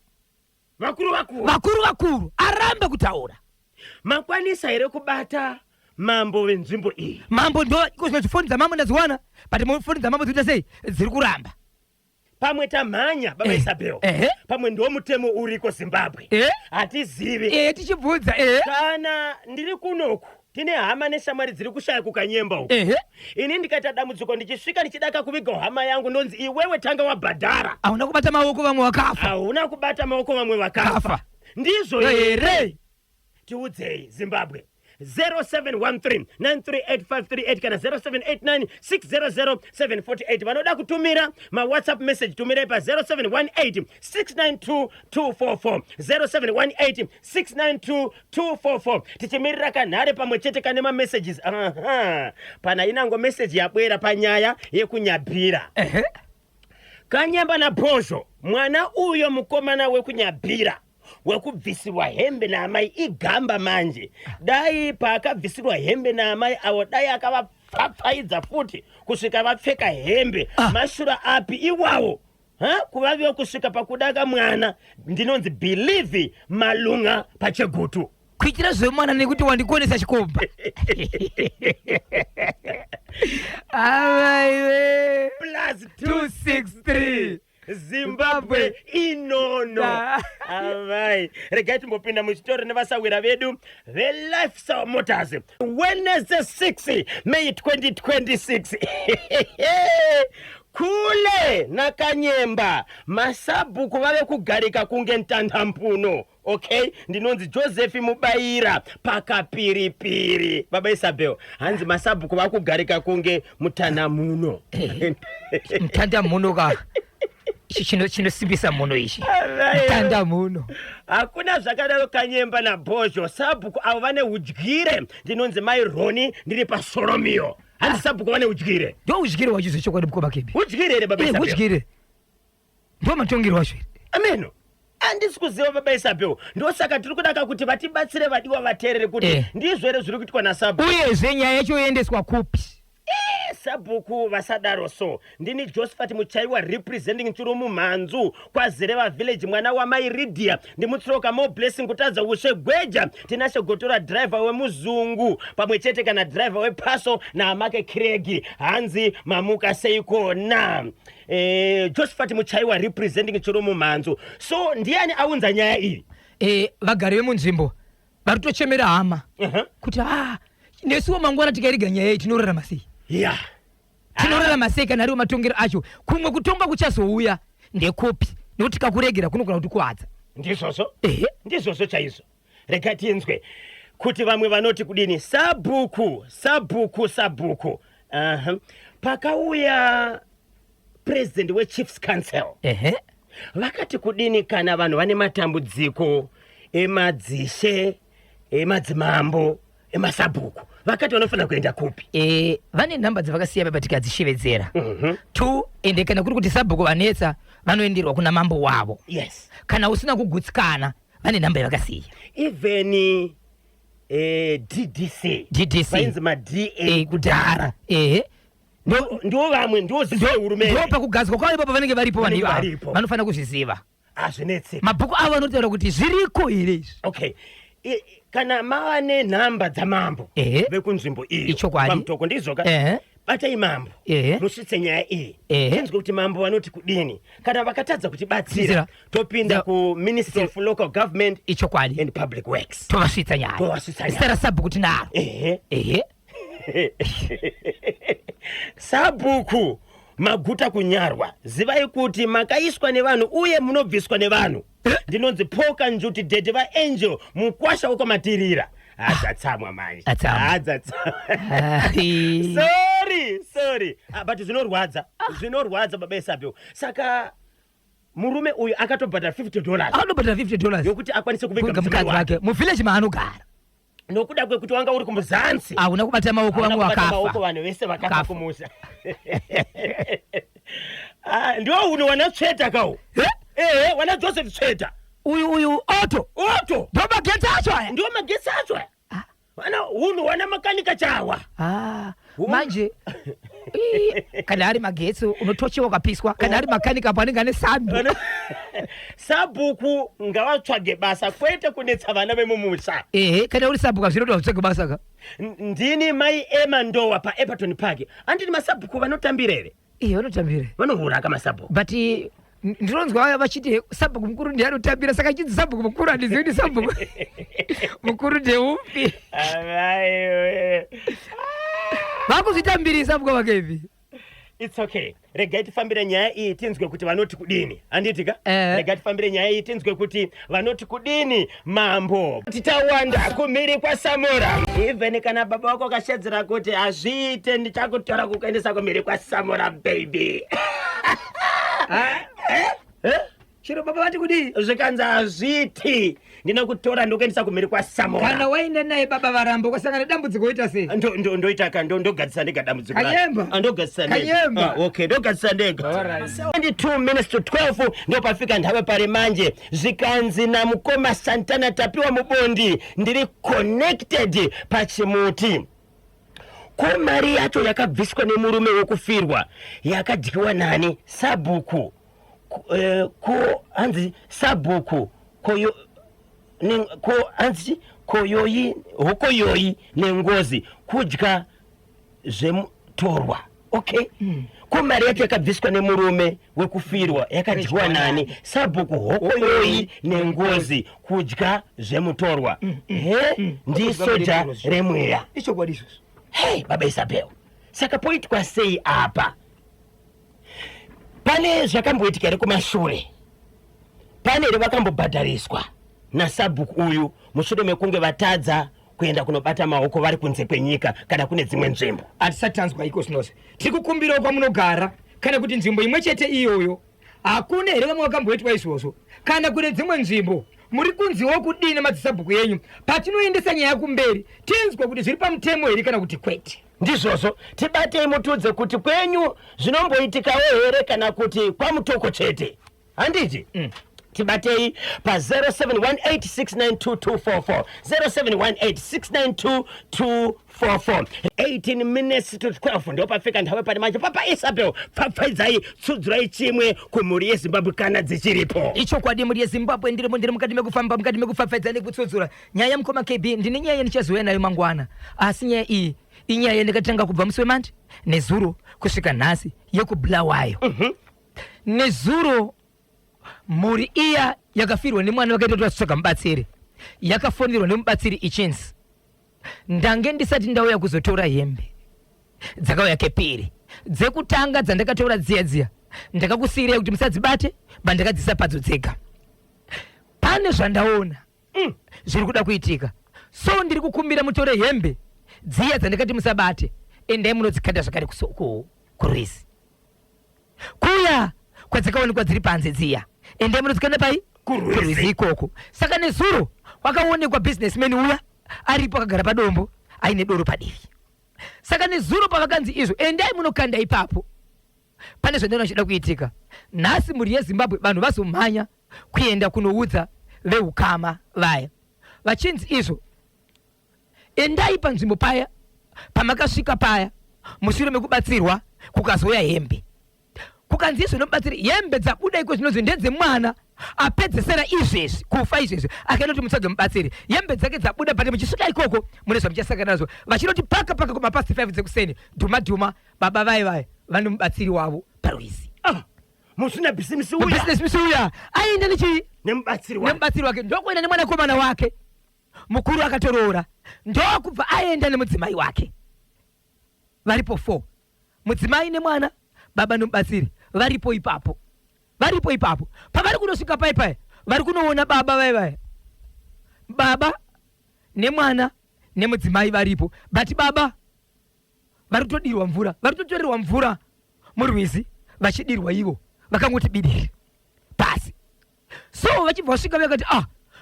vakuru arambe kutaura. Makwanisa here kubata mambo wenzvimbo iyi? Mambo ndo foni dzamambo ndadziwana but foni dzamambo dzinoita sei dziri kuramba pamwe tamhanya Baba Isabel pamwe ndo mutemo uriko Zimbabwe hatizivi tichibvudza kana ndiri kunoku tine hama neshamwari dziri kushaya kukanyemba uko ini ndikaita dambudziko ndichisvika ndichidaka kuviga hama yangu ndonzi iwewe tanga wabhadhara hauna kubata maoko vamwe vakafa hauna kubata maoko vamwe vakafa ndizvo here tiudzei Zimbabwe 0713938538 kana 0789600748 vanoda kutumira mawhatsapp message tumirai pa 0718692244 0718692244 tichimirira kanhare pamwe chete kane mamessages pana inango message yabwera panyaya yekunyabhira Kanyemba na Bhozho mwana uyo mukomana wekunyabhira wekubvisirwa hembe naamai igamba manje dai paakabvisirwa hembe naamai avo dai akavapfapfaidza futi kusvika vapfeka hembe mashura api iwawo kuvaviwa kusvika pakudaka mwana ndinonzi believe malunga pachegutu kuitira zvemwana nekuti wandikuonesa chikomba avaiwe +263 Zimbabwe inono avai regai timbopinda muchitoro nevasawira vedu veLifestyle Motors Wednesday 6 May 2026 kule nakanyemba masabhuku vave kugarika kunge ntandampuno okay ndinonzi Joseph Mubaira pakapiripiri Baba Isabel hanzi masabhuku vakugarika kunge mutanamuno mtandamuno ka chinosimbisa muno ichi tanda muno hakuna zvakadaro Kanyemba na Bhozho sabhuku avo vane udyire ndinonzi mai Roni ndiri paSoromio hanzi sabhuku vane udyire ndo udyire wachizo chokwadi mukoma kebi udyire here Baba Isabel udyire ndo matongero wacho ameno handisi kuziva Baba Isabel ndosaka tiri kudaka kuti vatibatsire vadiwa vateerere kuti ndizvo here zviri kuitwa nasabhuku uyezve nyaya yacho yoendeswa kupi sabhuku vasadaro so ndini Josephat Muchaiwa representing Chirumu Mhanzu kwaZereva village mwana wamai Lydia ndimutsiroka Mo Blessing kutadza ushe gweja tinashe gotora driver wemuzungu pamwe chete kana driver wepaso naamake Craig hanzi mamuka seikona Josephat Muchaiwa representing Chirumu Mhanzu so ndiani aunza nyaya iyi vagari vemunzvimbo vari kutochemera hama kuti nesuwo mangwana tikairiga nyaya iyi tinorarama sei tinorarama sei kana ariwo matongero acho kumwe kutonga kuchazouya ndekupi nekuti kakuregera kunogona kuti kuwadza ndizvozvo chaizvo rega tinzwe kuti vamwe vanoti kudini sabhuku pakauya president weChiefs Council vakati kudini kana vanhu vane matambudziko emadzishe emadzimambo emasabhuku vakati vanofana kuenda kupi? Vane nhamba dzavakasiya baba tikadzishevedzera. 2 ende kana kuri kuti sabhuku vanetsa vanoenderwa kuna mambo wavo. Yes. Kana usina kugutsikana vane nhamba yavakasiya. Even DDC vainzi ma-DA kudhara ndo vamwe ndozive hurumende ndo pakugadzwa kwavo ipapo vanenge varipo vanhu ivavo vanofana kuzviziva. Azvinetseka mabhuku avo anotaura kuti zviriko here izvi. Okay, kana mava nenhamba dzamambo vekunzvimbo iyo pamutoko ndizoka batai mambo musvitse nyaya iyi tinzwe kuti mambo vanoti kudini. Kana vakatadza kuti batsira topinda kuMinistry of Local Government and Public Works tovasvitsa nyaya sara sabhuku tinaro. Sabhuku maguta kunyarwa zivai kuti makaiswa nevanhu uye munobviswa nevanhu. Ndinonzi poka njuti dhedhe vaangel mukwasha uko matirira adzatsamwa manje sorry but zvinorwadza baba Isabel. Saka murume uyu akatobhadhara $50 yokuti akwanise kuvika mukadzi wake muvillage maanogara nokuda kwekuti wanga uri kumuzansi una kubata maoko vangu maoko vanhu vese vakafa kumusha. Ndio uno wanatsveta kawo wana Joseph Tsveta uyu Otto ndo magetsi acho aya. Ndio magetsi acho aya. Wana makanika chawa manje kana ari magetsi unotochiwa ukapiswa. Kana ari makanika panenge ane sambi sabhuku ngavatsvage basa kwete kunetsa vana vemumusha. Kana uri sabhuku zvinoda kutsvage basa ka. Ndini mai Emma Ndowa paEpperton Park andini masabhuku vanotambira here. Vanotambira vanohura ka masabhuku but ndinonzwa vachiti sabhuku mukuru ndiye anotambira saka chinzi sabhuku mukuru handizivi ndi sabhuku mukuru ndeupi vakuzvitambirisa sabhuku vake ivi. It's okay. Regai tifambire nyaya iyi tinzwe kuti vanoti kudini. Anditika? Regai tifambire nyaya iyi tinzwe kuti vanoti kudini mambo. Titawanda kumhiri kwa Samora. Even kana baba wako kashedzera kuti azviite ndichakutora kukuendesa kumhiri kwa Samora baby. Chiro baba vati kudi zvikanzi azviti ndinokutora ndokuendesa kumhiri kwa Samora. Kana waenda naye baba Varambo kwasangana dambudziko ita sei? Ndoitaka ndogadzisa ndega dambudziko. Kanyemba. Ndogadzisa ndega. Kanyemba. Okay, ndogadzisa ndega. 22 minutes to 12 ndo pafika nthawe pari manje. Zvikanzi na mukoma Santana tapiwa mubondi ndiri connected pachimuti. Ko mari yacho yakabviswa nemurume wokufirwa yakadyiwa nani? Sabhuku. Ko anzi sabhuku koyo ko anzi koyoyi hokoyoyi nengozi kudya zvemutorwa. Okay, ko mari yacho yakabviswa nemurume wekufirwa yakadyiwa nani? Sabhuku hokoyoyi nengozi kudya zvemutorwa. Ndi soja remweya icho kwadiso. Hey baba Isabel, saka poitwa sei apa? Pane zvakamboitika here kumashure. Pane here vakambobhadhariswa nasabhuku uyu mushure mekunge vatadza kuenda kunobata maoko vari kunze kwenyika kana kune dzimwe nzvimbo. Hatisatanzwa iko sinose. Tikukumbirawo kwamunogara kana kuti nzvimbo imwe chete iyoyo hakuna here vamwe vakamboitwa izvozvo. Kana kune dzimwe nzvimbo muri kunziwo kudini madzisabhuku yenyu patinoendesa nyaya kumberi tinzwe kuti zviri pamutemo here kana kuti kwete. Ndizvozvo tibatei mutudze kuti kwenyu zvinomboitikawo here kana kuti kwamutoko chete. Handiti? Tibatei pa 0718692244 0718692244. 18 minutes to 12 ndo pafika nthawe pari manje. Papa Isabel pfapfaidzai tsudzurai chimwe kumhuri yeZimbabwe kana dzichiripo. Icho kwadi muri yeZimbabwe ndiri mukati mekufamba mukati mekupfapfaidza nekutsudzura. Nyaya mukoma KB ndine nyaya yendichazouya nayo mangwana. Asi nyaya iyi inyaya yandakatanga kubva musi wemanje nezuro kusvika nhasi yekubulawayo. Nezuro muri iya yakafirwa nemwana wakaita kuti vatsvaga mubatsiri yakafonirwa nemubatsiri ichinzi ndange ndisati ndauya kuzotora hembe dzakauya kepiri dzekutanga dzandakatora dziya ndakakusiyirei kuti musadzibate bandakadzisa padzo dzega. Pane zvandaona zviri kuda kuitika, so ndiri kukumbira mutore hembe dziya dzandakati musabate endai munodzikanda zvakare kurwizi kuya kwadzakaonekwa dziri panze dziya endai munodzikanda pai kurwizi ikoko. Saka nezuro wakaonekwa businessman uya aripo akagara padombo aine doro padivi. Saka nezuro pavakanzi izvo endai munokanda ipapo pane zvandona chida kuitika. Nhasi mhuri yeZimbabwe vanhu vazomhanya kuenda kunoudza veukama vaya vachinzi izvo endai panzvimbo paya pamakasvika paya mushure mekubatsirwa kukazouya hembe kukanzi izvo nomubatsiri hembe dzabuda iko zvinonzi ndedzemwana apedzesera izvezvi kufa izvezvi akaenda kuti musadze mubatsiri hembe dzake dzabuda pati muchisvika ikoko mune zvamuchasangana nazvo vachinoti paka kumapasi 5 dzekuseni dhuma baba vai vane mubatsiri wavo parwizi. musina bhizinesi uya aenda nemubatsiri wake ndokuenda nemwanakomana wake mukuru akatoroora ndokubva aenda nemudzimai wake varipo 4 mudzimai nemwana baba nomubatsiri varipo ipapo pavari kunosvika paipai vari kunoona baba vai baba nemwana nemudzimai varipo but baba vari kutodirwa mvura vari kutotorerwa mvura murwizi vachidirwa ivo vakangoti bidiri pasi. So vachibva vasvika vakati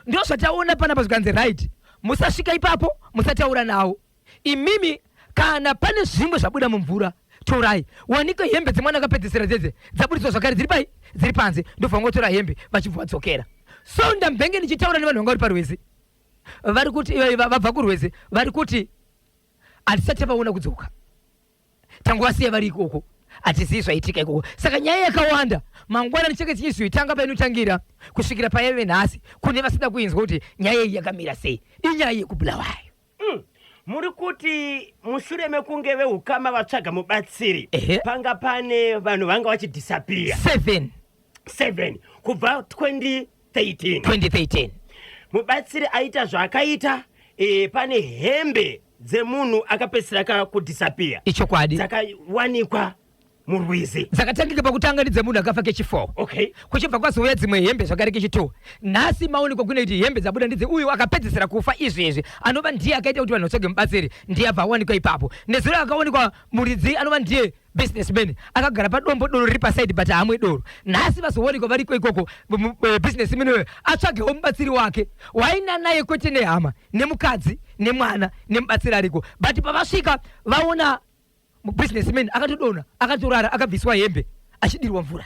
ndo zvataona panapa zvikanzi right musasvika ipapo musataura nawo imimi kana pane zvimwe zvabuda mumvura torai wanika hembe dzemwana akapedzesera dzedze dzabudiswa zvakare dziri panze ndobva vangotora hembe vachibva vadzokera. So ndambenge ndichitaura nevanhu vanga vari parwizi vari kuti vabva kurwizi vari kuti hatisati vaona kudzoka tangovasiya vari ikoko hatizivi zvaitika ikoko. Saka nyaya yakawanda mangwanani cheke chichizoitanga painotangira kusvikira payave nhasi kune vasida kuinzwa kuti nyaya iyi yakamira sei inyaya yekubulawayo. Muri kuti mushure mekunge veukama vatsvaga mubatsiri panga pane vanhu vanga vachidisappear 7 kubva 2013 mubatsiri aita zvaakaita pane hembe dzemunhu akapedzisira kudisappear ichokwadi dzakawanikwa murwizi dzakatangika pakutanga ndidzemunhu akafa kechi4 kuchibva kwazouya dzimwe hembe zvakare kechi2 nhasi maonekwa kune kuti hembe dzabuda ndidze uyu akapedzisira kufa izvezvi anova ndiye akaita kuti vanhu vatsvage mubatsiri ndiye abva awanikwa ipapo. Nezuro akaonekwa muridzi anova ndiye businessman akagara padombo doro riri pasaidi but hamwe doro. Nhasi vazoonekwa variko ikoko businessman uyo atsvagewo mubatsiri wake waina naye kwete nehama nemukadzi nemwana nemubatsiri ariko but pavasvika vaona businessman akatodona akatorara akabviswa hembe achidirwa mvura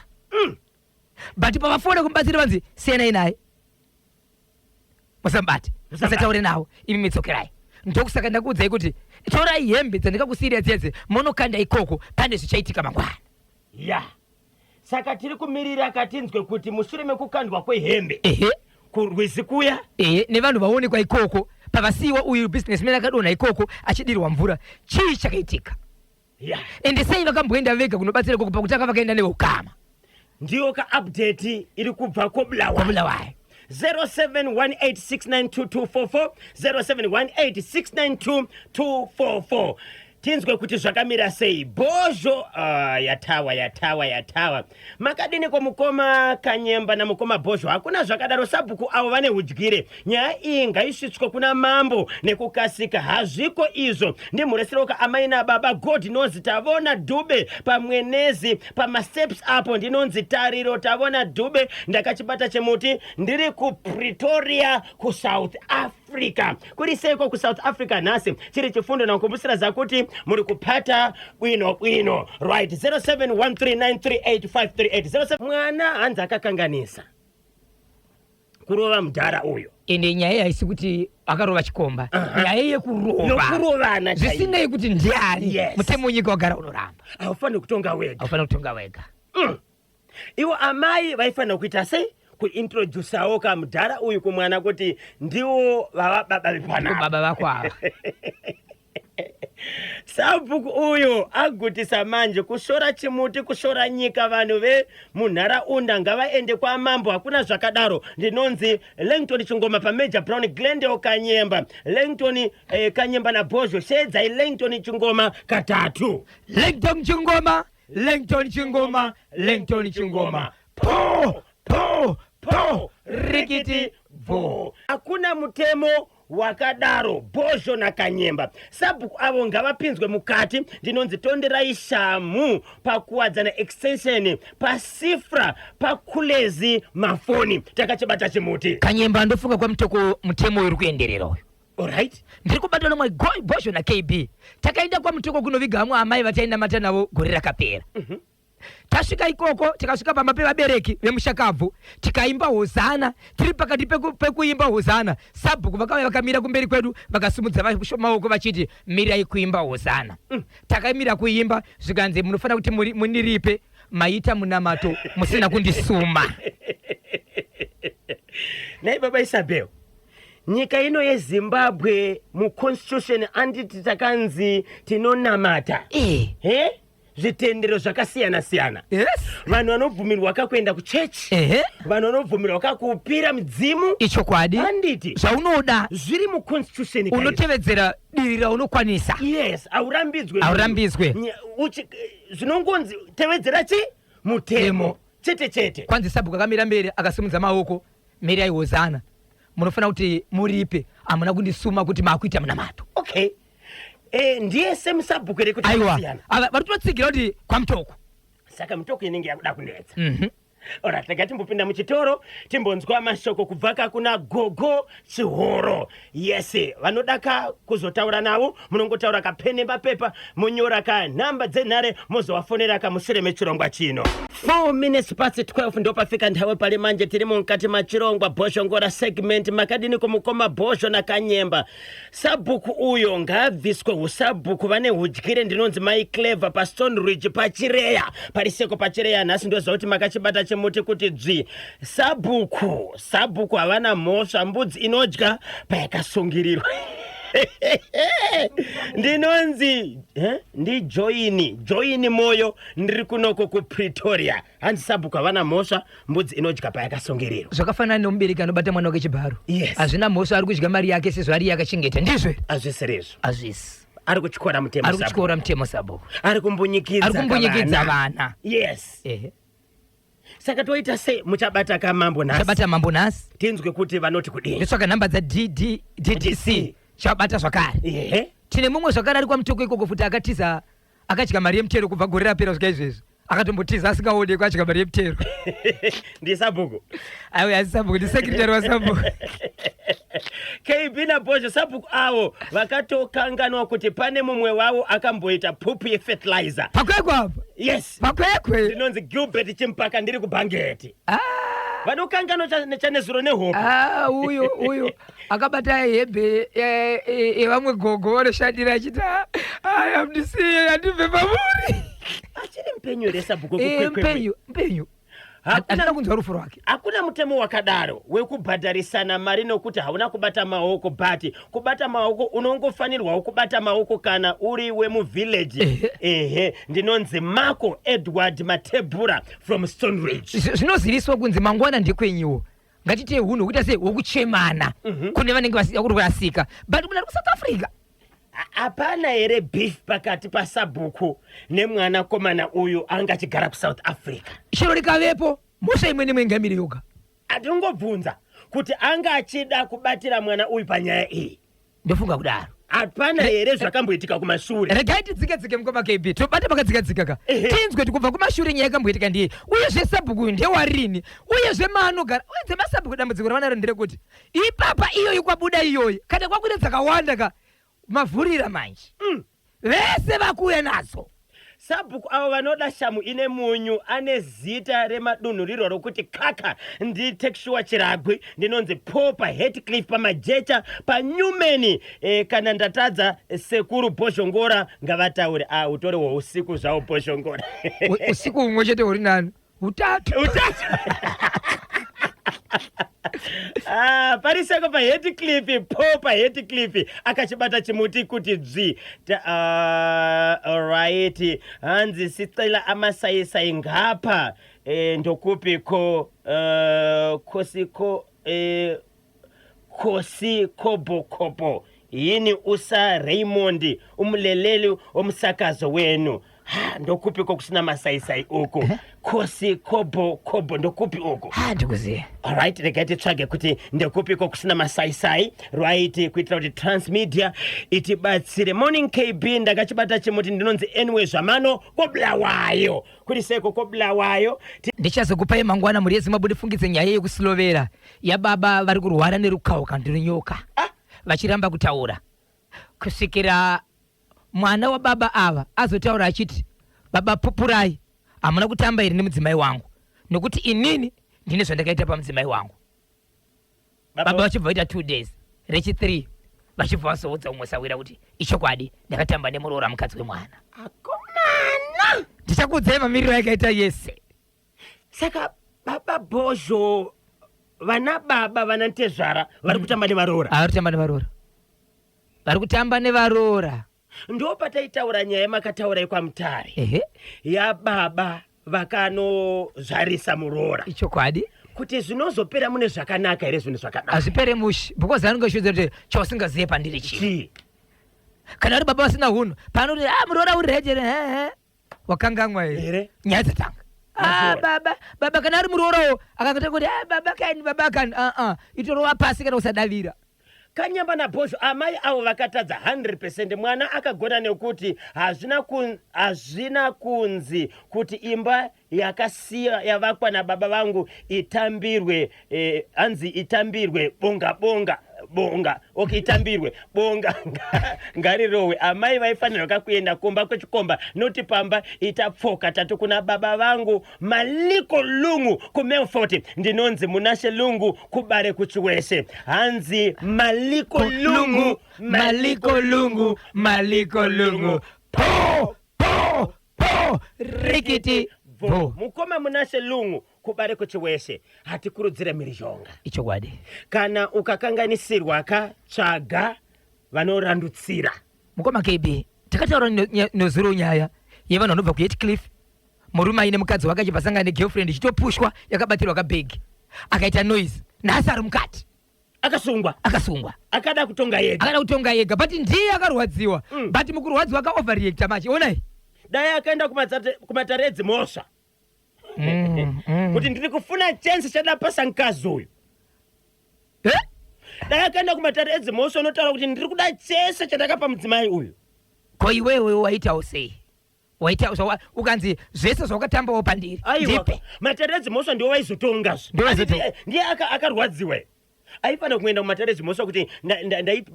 but pavafona kumubatsiri vanzi siyanai naye musambate musataure nawo imi mitsokerai. Ndokusaka ndakuudzai kuti torai hembe dzandikakusiyira dzedze munokanda ikoko pane zvichaitika mangwana. Saka tiri kumirira katinzwe kuti mushure mekukandwa kwehembe kurwizi kuya nevanhu vaonekwa ikoko pavasiyiwa uyu businessman akadonha ikoko achidirwa mvura chii chakaitika. Ende sei vakamboenda vega kunobatsira ikoko pakutanga vakaenda neukama. Ndiyo ka-update iri kubva kobulawayo 0718692244 0718692244 tinzwe kuti zvakamira sei. Bozho yatawa makadini kwamukoma Kanyemba namukoma Bozho hakuna zvakadaro sabhuku avo vane hudyire. Nyaya iyi ngaisvitswe kuna mambo nekukasika hazviko izvo ndimhuresero amai nababa God nonzi tavona Dube pamwenezi pamasteps apo ndinonzi tariro tavona Dube ndakachibata chemuti ndiri kuPretoria kuSouth Africa. Kuri seiko kuSouth Africa nhasi chiri chifundo nakukumbusira zakuti muri kupata bwino right 0713938538 mwana hanzi akakanganisa kurova mudhara uyo ende nyaya haisi kuti akarova chikomba nyaya yekurovana zvisinei kuti ndiani mutemo wenyika wagara unoramba haufaniri kutonga wega iwo amai vaifanira kuita sei kuintrodusawo kamudhara uyu kumwana kuti ndiwo vava baba vepanapa baba vako ava sabhuku uyu agutisa manje kushora chimuti kushora nyika vanhu vemunharaunda ngavaende kwamambo hakuna zvakadaro. Ndinonzi Langton Chingoma paMajor Brown Glendale Kanyemba Langton Kanyemba naBozho shedzai Langton Chingoma katatu Langton Chingoma po rikiti vo. Hakuna mutemo wakadaro Bozho naKanyemba sabhuku avo ngavapinzwe mukati. Ndinonzi tonderai shamu pakuwadzana extension pasifra pakulezi mafoni takachibata chimuti. Kanyemba ndofunga kwa mutemo uri kuenderera uyu Alright. Ndiri kubatana mwa Bosho na KB. Takaenda kwa mtoko kuno vigamwa amai vataenda mata navo gore rakapera. Tasvika ikoko tikasvika pamapepa bereki vemushakabvu tikaimba hosana tiri pakati pekuimba hosana Sabhuku vakamira kumberi kwedu vakasumudza maoko vachiti mirai kuimba hosana. Takamira kuimba zvikanzi munofana kuti muniripe maita munamato musina kundisuma. Nai baba Isabel, nyika ino yeZimbabwe mu constitution anditi takanzi tinonamata. Zvitendero zvakasiyana-siyana. Yes. Vanhu vanobvumirwa kakuenda kuchechi. Vanhu vanobvumirwa kakupira midzimu. Icho kwadi. Anditi. Zvaunoda. Zviri mu constitution. Unotevedzera diri raunokwanisa. Yes, aurambidzwe. Aurambidzwe. Zvinongonzi tevedzera chi? Mutemo. Chete. Kwanzi Sabhuku akamira mberi akasimudza maoko. Meri aihozana. Munofana kuti muripe. Amuna kundisuma kuti makuita munamato. Okay. Ndiye semu Sabhuku ere kuti akasiyana. Aiwa, varitotsigira kuti kwa mtoko. Saka mtoko inenge yakuda kunetsa. Ora, taka timbopinda muchitoro, timbonzwa mashoko kubva kuna Gogo Chihoro. Yes, vanodaka kuzotaura navo, munongotaura kapene papepa, munyora ka namba dzenhare, mozovafonera kamushure mechirongwa chino. 4 minutes past 12 ndo pafika nthawe pali manje tiri mukati machirongwa Bosho Ngora segment makadini kumukoma Bosho na Kanyemba. Sabhuku uyo ngabviswe usabhuku vane hudyire ndinonzi Mai Clever pa Stone Ridge pachireya. Pariseko pachireya nhasi ndo zauti makachibata chimuti kuti dzvi. Sabhuku havana mhosva, mbudzi inodya payakasungirirwa. Ndinonzi ndi joini moyo ndiri kunoko kuPretoria. Hanzi Sabhuku havana mhosva, mbudzi inodya payakasungirirwa. Zvakafanana nomubereki anobata mwana wake chibharo. Yes. Hazvina mhosva, ari kudya mari yake sezvo ari yakachengeta. Ndizvo azviserezvo. Hazvisi. Ari kuchikora mutemo Sabhuku. Ari kuchikora mutemo Sabhuku. Ari kumbunyikidza vana. Yes. Saka toita se muchabata kamambo nhasi. Chabata mambo nhasi. Tinzwe kuti vanoti kudini. Nditsvaka nhamba dza DDC. Chabata zvakare. Tine mumwe zvakare ari kwa mtoko ikoko futi akatiza akadya mari yemutero kubva gore rapera kusvika izvezvi. Akatombotiza asikaonekwa akadya mari yemutero. Ndi Sabhuku. Aiwa, asi Sabhuku ndi sekretary wa Sabhuku. KB na Bosho Sabhuku avo vakatokanganwa kuti pane mumwe wavo akamboita pupu yefertilizer. Pakwekwe apa? Yes. Pakwekwe. Ndinonzi Gilbert Chimpaka ndiri kubhangeti. Vanokanganwa chanezuro nehope. Uyo akabata hembe yevamwe gogo vanoshandira achita amdisiye andibve pamuri. Achiri mpenyu ere Sabhuku mpenyu. Hatuna kunzwa rufu rwake. Hakuna mutemo wakadaro wekubhadharisana mari nokuti hauna kubata maoko, but kubata maoko unongofanirwa kubata maoko kana uri wemuvillage. Ndinonzi Marco Edward Matebura from Stone Ridge. Zvinoziviswa kunzi mangwana ndikwenyiwo. Ngatite hunhu kuita sei wokuchemana kune vanenge vakurasika. But kuna South Africa hapana ere beef pakati pa Sabhuku nemwana komana uyu angachigara kuSouth Africa. Chero rikavepo mhosva imwe nemwe ngamiri yoga. Atingobvunza kuti anga achida kubatira mwana uyu panyaya iyi. Ndofunga kudaro. Hapana ere zvakamboitika kumashure. Regai tidzike mukoma KB. Tobate pakadzika ka. Tinzwe tikubva kumashure nyaya yakamboitika ndiye. Uyezve Sabhuku ndewarini. Uyezve maanogara. Uyezve maSabhuku dambudziko ravanaro nderekuti ipapa iyoyi kwabuda iyoyi. Kana kwakuita dzakawanda ka. Mavhurira manje. Vese vakuya nazo. Sabhuku avo vanoda shamu ine munyu ane zita remadunhu riro rokuti Kaka ndi Texua Chiragwi ndinonzi Popa Heathcliff pamajecha paNewman. Kana ndatadza sekuru Bosho Ngora ngavataure. Utori hweusiku zvawo Bosho Ngora. Usiku umwe chete uri nani? Utatu. Pariseko pa Heathcliff, Popa Heathcliff akachibata chimuti kuti dzvi. Alright, hanzi sicela amasaisai ngapha ndokupiko Khosi Kobo yini usa Raymond umleleli omsakazo wenu. Ndokupiko kusina masaisai uko. Khosi Kobo ndokupi uko. Ndikuziya. Alright, regaiti tsvage kuti ndokupiko kusina masaisai. Right, kuitira kuti Transmedia itibatsire. Morning KB ndakachibata chimuti ndinonzi anyway zvamano koblawayo. Kuti seko koblawayo. Ndichazokupai mangwana muri yeZimbabwe ndifungidze nyaya yekusilovera ya baba vari kurwara nerukauka ndirinyoka. vachiramba kutaura kusvikira mwana wababa ava azotaura achiti baba pupurai, hamuna kutamba iri nemudzimai wangu nokuti inini ndine zvandakaita pamudzimai wangu. Baba vachibva vaita 2 days, rechi 3 vachibva vasoudza umwe sawira kuti ichokwadi ndakatamba nemuroora mukadzi wemwana. Akomana ndichakuudzai mamiriro yakaita yese. Saka baba Bozho vana baba vana Ntezvara vari kutamba nevaroora. Vari kutamba nevaroora, vari kutamba nevaroora. Ndo pataitaura nyaya makataura kwaMutare ya baba vakanozvarisa muroora. Ichokwadi kuti zvinozopera mune zvakanaka here zvinhu zvakanaka. Hazvipere mushi because anongoshuudza kuti chausingazive pandiri chii. Kana uri baba vasina hunhu panoti muroora uri rejere wakangamwa here nyaya dzatanga. Baba kana ari muroorowo akangota kuti baba kani itorova pasi kana usadavira. Kanyamba naBozho amai avo vakatadza 100%. Mwana akagona nekuti hazvina kunzi kuti imba yakasiya yavakwa nababa vangu itambirwe hanzi itambirwe bonga itambirwe bonga ngarirohwe. Amai vaifanirwa kuenda kumba kwechikomba noti pamba itapfoka tatu kuna baba vangu Maliko Lungu kuMelfort. Ndinonzi Munashe Lungu kubare kuchiwese hanzi Maliko Lungu po rikiti vo mukoma Munashe Lungu kubare kuchiwese. Hatikurudzire mhirizhonga. Ichokwadi kana ukakanganisirwa katsvaga vanorandutsira. Mukoma KB takataura nozuro nyaya yevanhu vanobva kuHeathcliff, murume aine mukadzi wake achibva negirlfriend ichitopushwa yakabatirwa kabhegi akaita noise nhasi ari mukati akasungwa akada kutonga yega but ndiye akarwadziwa but mukurwadziwa akaoverreacta machi onai dai akaenda kumatare edzimhosva kuti ndiri kufuna chance chada pasa mkazi uyu. Dai akaenda kumatare edzimhosva unotaura kuti ndiri kuda chese chandakapa mudzimai uyu. Ko iwewe waitawo sei? Waitawo ukanzi zvese zvawakatambawo pandiri ndipe matare edzimhosva ndiwo waizotonga ndiye akarwadziwa. Aifana kuenda kumatare edzimhosva kuti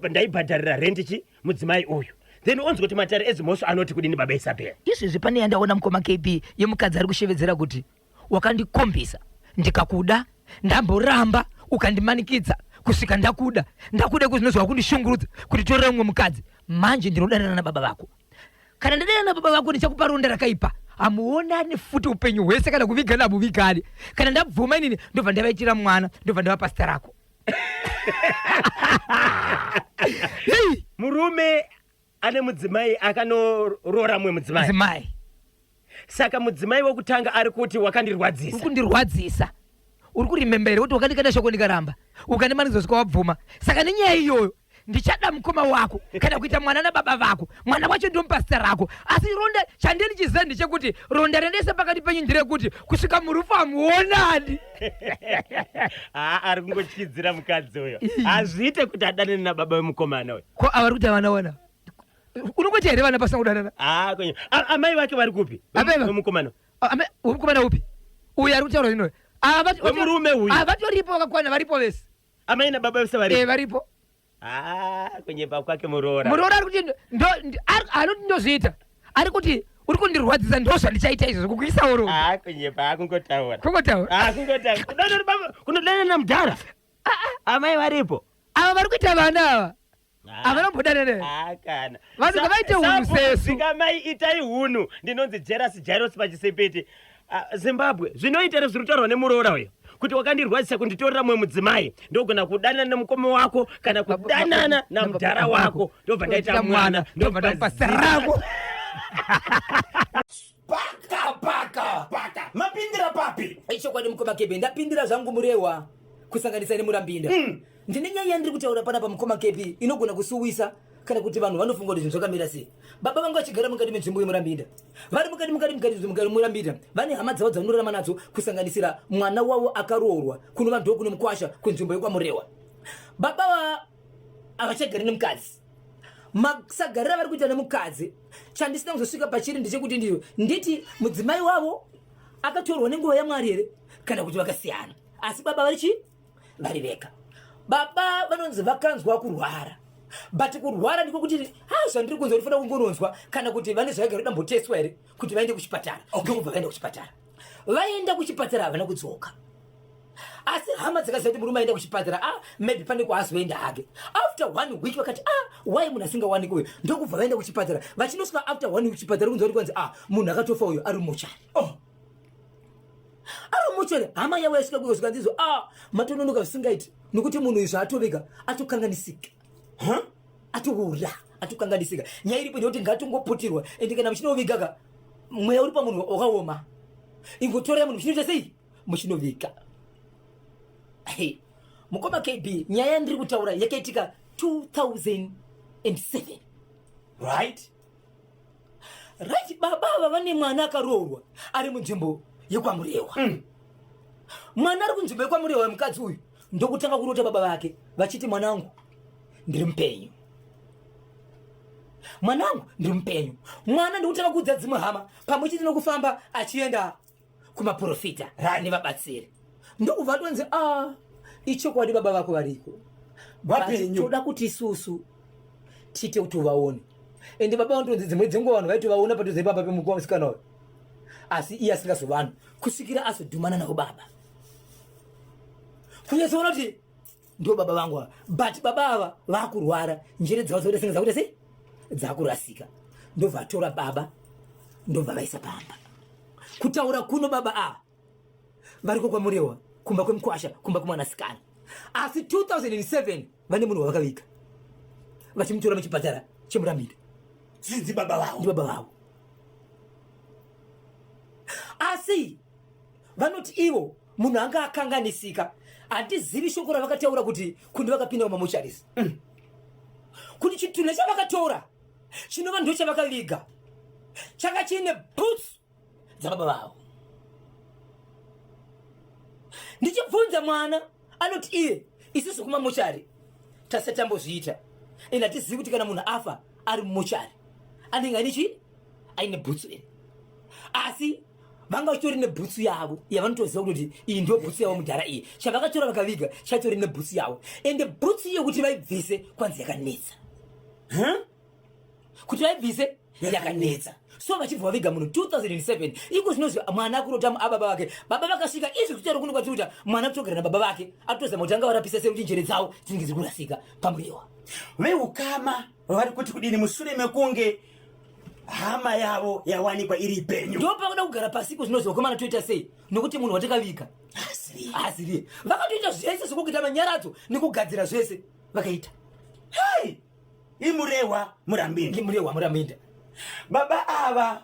ndaibhadharira rent mudzimai uyu. Then onzi kuti matare edzimhosva anoti kudini baba Isabel. Izvezvi pane yandaona mukoma KB yemukadzi ari kushevedzera kuti wakandikombisa ndikakuda ndamboramba ukandimanikidza kusvika ndakuda kuzinozwa kundishungurudza kuti torera umwe mukadzi manje ndinodanana nababa vako. Kana ndadanana nababa vako ndichakupa ronda rakaipa hamuonani futi upenyu hwese kana kuvigana muvigani. Kana ndabvuma inini ndobva ndavaitira mwana ndobva ndava pasta rako. Murume ane mudzimai akanorora mwe mudzimai. Saka mudzimai wokutanga ari kuti wakandirwadzisa. Ukundirwadzisa. Uri kurimembere kuti wakandikanda shoko ndikaramba. Ukandimanidzosvika wabvuma. Saka nenyaya iyoyo ndichada mukoma wako kana kuita mwana nababa vako. Mwana wacho ndomupasta rako. Asi ronda chandiri chiziva ndechekuti ronda rendese pakati penyu nderekuti kusvika murufu hamuonani. Ari kungochidzira mukadzi uyo. Azviite kuti adane nababa vemukomana uyo. Ko avari kuti havana wana? Unongoti here vana pasina kudanana? Kwenye amai vake vari kupi? Vemukomana. Vemukomana upi? Uyu ari kutaura zvino. Murume uyu. Vatoripo vakakwana varipo vese. Amai nababa vese varipo. Varipo. Kwenye pa kwake muroora. Muroora ari kuti anoti ndozviita. Ari kuti uri kundirwadzisa ndozvandichaita izvo kukuisa uro. Kwenye pa kungotaura. Kungotaura. Kunodana namudhara. Amai varipo. Ava vari kuita vana ava. Avanombodanane. Kana. Vanhu ngavaite hunhu sesu. Sika mai itai hunhu ndinonzi Jairus pachisepeti. Zimbabwe zvinoita nezvirutaurwa nemuroora uyo kuti wakandirwadzisa kunditorera mwe mudzimai ndogona kudanana nemukoma wako kana kudanana namudhara wako ndobva ndaita mwana ndobva ndapasa rako. Paka mapindira papi ichokwadi mukoma KB ndapindira zvangu murewa kusanganisa nemurambinda. Ndine nyaya ndiri kutaura panapa mukoma KB inogona kusuwisa kana kuti vanhu vanofunga kuti zvinhu zvakamira sei. Baba vangu vachigara mukati menzvimbo yemurambinda vari mukati murambinda vane hama dzavo dzavanorarama nadzo kusanganisira mwana wavo akaroorwa kuno vanhu kuno mukwasha kunzvimbo yekwamurewa. Baba havachagari nemukadzi masagarira vari kuita nemukadzi. Chandisina kuzosvika pachiri ndechekuti nditi mudzimai wavo akatorwa nenguva yaMwari here kana kuti vakasiyana. Asi baba vari veka. Baba vanonzi vakanzwa kurwara but kurwara ndiko kuti zvandiri kunzwa ndifana kungoronzwa kana kuti vane zvavagara damboteswa here kuti vaende kuchipatara. Ndokubva vaenda kuchipatara. Vaenda kuchipatara havana kudzoka, asi hama dzakaziva kuti murume aenda kuchipatara, maybe pane kwaazoenda hake. After 1 week vakati why munhu asingawanikwe uyu. Ndokubva vaenda kuchipatara. Vachinosvika after 1 week kuchipatara kunzwa kuti kwanzi munhu akatofa uyu ari mumochari. Ari mumochari. Hama yavo yasvika kuyosvika ndizvo matononoka zvisingaiti nokuti munhu uyu zvaatovika atokanganisika, atoura, atokanganisika. Nyaya iripo ndekuti ngatongoputirwa, ende kana muchinovigaka mweya uri pamunhu wakaoma, ingotora munhu muchinoita sei, muchinovika. Mukoma KB, nyaya ndiri kutaura yakaitika 2007. Right? Baba vane mwana akaroorwa ari munzvimbo yekwaMurewa. Mwana ari kunzvimbo yekwaMurewa mukadzi uyu ndokutanga kurota baba vake vachiti mwanangu ndiri mupenyu, mwanangu ndiri mupenyu. Mwana ndokutanga kuudza dzimwe hama pamwe chete nokufamba achienda kumaprofita nevabatsiri. Ndokubva atonzi ichokwadi baba vako variko, toda kuti isusu tiite kuti uvaone. Ende baba vantonzi dzimwe dzenguva vanhu vaitovaona padhuze baba pemukuwa musikana uyu, asi iye asingazovanhu kusvikira azodhumana navo baba kunyasoona kuti ndo baba vangu ava. But baba ava vakurwara, njere dzavo dzoita senga dzakuita sei, dzakurasika. Ndobva atora baba, ndobva vaisa pamba. Kutaura kuno baba ava variko kwaMurewa, kumba kwemukwasha, kumba kumwanasikana. Asi 2007 vane munhu wavakavika vachimutora muchipatara cheMurambira. Zvinzi baba vavo. Ndi baba vavo. Asi vanoti ivo munhu anga akanganisika. Handizivi shoko ravakataura kuti kundi vakapinda kumamocharis, kuti chitunha chavakatora chinova ndo chavakaviga changa chiine boots dzababa vavo. Ndichibvunza mwana anoti iye isusu kumamochari tasati tambozviita, ende hatizivi kuti kana munhu afa ari mumochari anenge aine chii, aine bhutsu ere. Asi vanga vachitori nebhutsu yavo yavanotoziva kuti iyi ndio bhutsu yavo mudhara iyi, chavakatora vakaviga chatori nebhutsu yavo. Ende bhutsu iyo kuti vaibvise kwanzi yakanetsa, kuti vaibvise yakanetsa. So vachibva vaviga munhu 2007. Iko zvinozvi mwana akurota ababa vake, baba vakasvika izvi kutaura kuno kwati kuti mwana kutogara nababa vake atozama kuti anga varapisa sei kuti njere dzavo dzinenge dziri kurasika paMurewa. Veukama vari kuti kudini mushure mekunge hama yavo yawanikwa iri penyu. Ndo pakuda kugara pasi iko zvinozvi wakomana toita sei nokuti munhu watakavika asiri. Vakatoita zvese zvekuita manyaradzo nekugadzira zvese vakaita. iMurewa Murambinda. Baba ava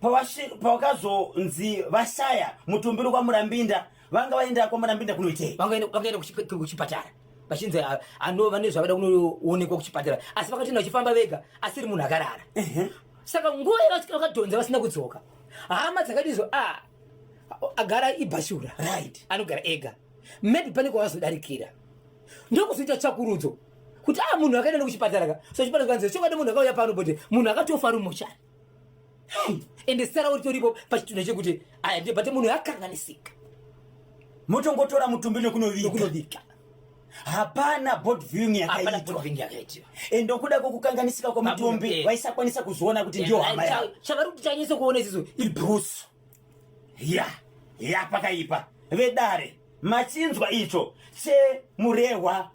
pavakazonzi vashaya mutumbiro kwaMurambinda vanga vaenda kwaMurambinda kunoitei? Vakaenda kuchipatara vachinzi anova nezvavada kunoonekwa kuchipatara, asi vakatoenda vachifamba vega asiri munhu akarara. Saka nguva vakadhonza vasina kudzoka, hama dzakadizvo agara ibhashura, right, anogara ega, maybe pane kwavazodarikira. Ndokuzoita tsvakurudzo kuti munhu akaenda kuchipatara so chipatara kanzi chokwadi munhu akauya pano kuti munhu akatofa ari mumochari. Ende sara uritoripo pachitunha chekuti ndibate munhu akanganisika, motongotora mutumbiro kunovika. Hapana board viewing yakaitwa. Ende kuda kwokukanganisika kwomutumbi vaisakwanisa kuzoona kuti ndio hama yavo. Chavari kuti chanyise kuona isizo ibhusu pakaipa vedare machinzwa icho cheMurewa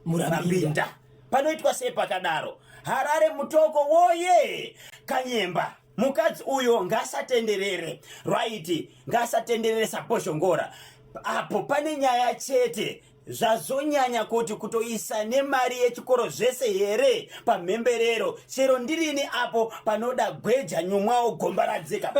Murambinda panoitwa sei pakadaro. Harare mutoko woye Kanyemba mukadzi uyo ngasatenderere, right, ngasatenderere saposhongora. Apo pane nyaya chete zvazonyanya kuti kutoisa nemari yechikoro zvese here pamhemberero, chero ndirini apo panoda gweja nyumwawo gomba radzika.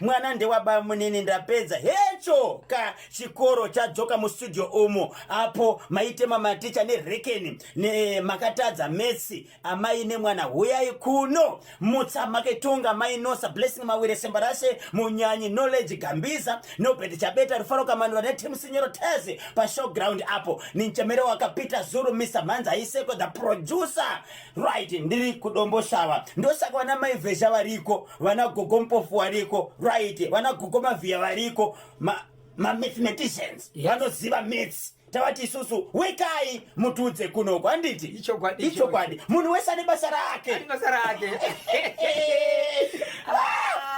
Mwana ndewababa munini ndapedza hecho ka chikoro chadzoka mustudio umo, apo maitema maticha nerekeni nemakatadza metsi amai nemwana huyai kuno mutsa maketunga mainosa blessing mawire sembarashe munyanyi knowledge gambiza nobedi chabeta rufaro kamanura netimsinyero tezi pa showground apo ninchemere wakapita Zuru Mr. Manza iseko the producer, right, ndiri kudombo shawa ndosaka wana maivesha variko wana gogompofu variko, right, wana gogoma via variko ma mathematicians vanoziva maths tawati isusu wekai mutudze kunoko anditi Ichokwadi. ichokwadi munhu wese ane basa rake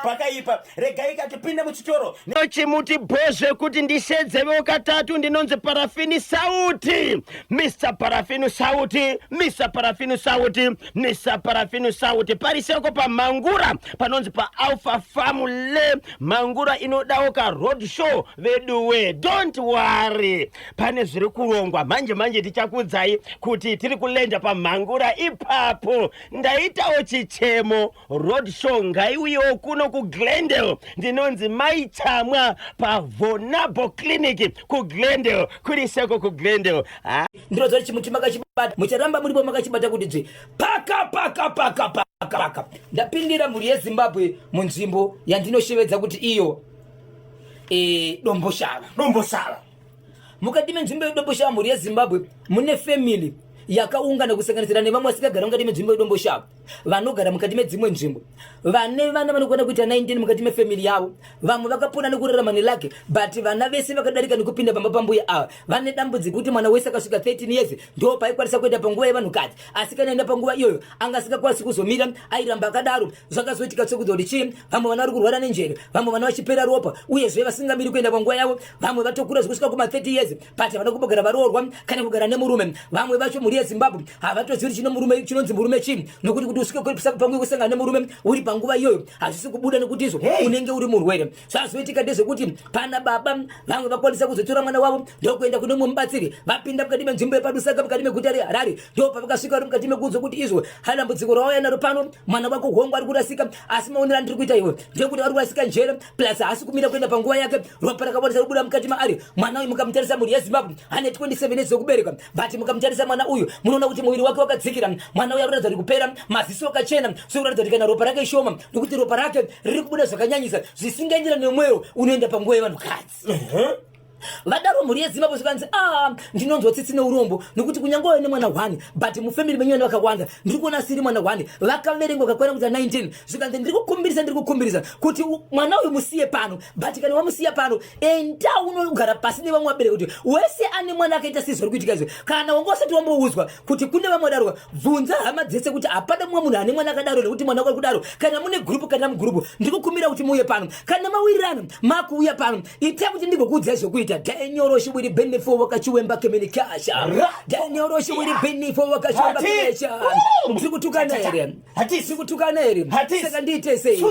pakaipa regai katipinde muchitoro chimuti bhozve kuti ndisedzevewo katatu ndinonzi parafini sauti Mr. Parafini sauti Mr. Parafini sauti Mr. Parafini sauti pariseko pamangura panonzi pa Alpha Family mangura inodawo ka road show veduwe don't worry pane zviri kurongwa manje tichakudzai kuti tiri kulenda pamangura ipapo ndaitawo chichemo road show ngaiuyewo kuno ku Glendale ndinonzi maichamwa pa Vonabo Clinic ku Glendale kuriseko ku Glendale ndinodzori chimutima makachibata mucharamba muripo makachibata kuti dzve paka ndapindira mhuri yeZimbabwe munzvimbo yandinoshevedza kuti iyo domboshava mukati menzvimbo yedomboshava mhuri yeZimbabwe mune family yakaungana kusanganisira nevamwe vasikagara mukati menzvimbo yedomboshava vanogara mukati medzimwe nzvimbo vane vana vanokwana kuita 19 mukati mefamily yavo vamwe vakapona nekurarama nelake but vana vese vakadarika nekupinda pamba pambuya ava vane dambudziko kuti mwana wese akasvika 13 years ndo paikwanisa kuenda panguva yevanhukadzi asi kana enda panguva iyoyo anga asingakwanisi kuzomira airamba akadaro zvakazoitika tsekudzo kuti chii vamwe vana vari kurwara nenjere vamwe vana vachipera ropa uyezve vasingamiri kuenda panguva yavo vamwe vatokura zvekusvika kuma 30 years but havana kumbogara varoorwa kana kugara nemurume vamwe vacho mhuri yeZimbabwe havatozivi kuti murume chinonzi murume chii nokuti kuti usvike pamwe kusangana nemurume uri panguva iyoyo hazvisi kubuda nekuti izvo unenge uri murwere zvazoitika ndezvekuti pana baba vamwe vakwanisa kuzotora mwana wavo ndokuenda kune mumwe mubatsiri vapinda mukati menzvimbo yepadusaka mukati meguta reHarare ndo pavakasvika vari mukati mekuudzwa kuti izvo dambudziko rawauya naro pano mwana wako hongu ari kurasika asi maonero andiri kuita iwe ndekuti ari kurasika njere plus haasi kumira kuenda panguva yake ropa rakawanisa kubuda mukati maari mwana uyu mukamutarisa mhuri yeZimbabwe ane 27 years dzokubereka but mukamutarisa mwana uyu munoona kuti muviri wake wakadzikira mwana uyu arikuratidza kuti kupera maziso akachena sokuratidza kuti kana ropa rake ishoma nokuti ropa rake riri kubuda zvakanyanyisa zvisingaenderani nemweyo unoenda panguva yevanhukadzi vadaro mhuri yeZimbabwe zvikanzi ndinonzwa tsitsi neurombo nokuti kunyange nemwana 1 but mufamily menyu vana vakawanda ndiri kuona siri mwana 1 vakaverengwa kakwana kuita 19 zvikanzi ndiri kukumbirisa kuti mwana uyu musiye pano but kana wamusiya pano enda unogara pasi nevamwe vabereki kuti wese ane mwana akaita sizvo kuitika izvo kana wanga usati wamboudzwa kuti kune vamwe vadarwa bvunza hama dzese kuti hapana mumwe munhu ane mwana akadaro nekuti mwana wako ari kudaro kana mune gurupu kana mugurupu ndiri kukumbira kuti muuye pano kana mawirirana makuuya pano itai kuti ndigokuudzai zvokuita Daniel Roshi with the benefit wakachiwemba communication Daniel Roshi with the benefit wakachiwemba communication sikutukana here saka ndiite sei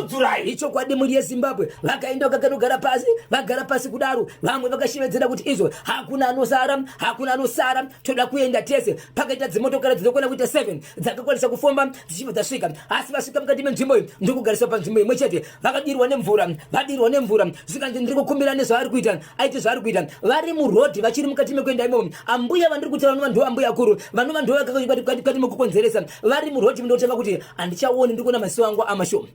icho kwadi mhuri yeZimbabwe vakaenda vakagara pasi kudaro vamwe vakashevedzera kuti izvo hakuna anosara toda kuenda tese pakaita dzimotokari dzinokwana kuita 7 dzakakwanisa kufamba dzichibva dzasvika asi vasvika mukati menzvimbo iyi ndokugariswa panzvimbo imwe chete vadirwa nemvura zvikanzi ndiri kukumbira nezvaari kuita aite zvaari kuita vari murodhi vachiri mukati mekuenda imomo ambuya vandiri kuita vanova ndo ambuya akuru vanova ndo vakati mekukonzeresa vari murodhi ndotanga kuti handichaoni ndiri kuona masiwo angu amashoma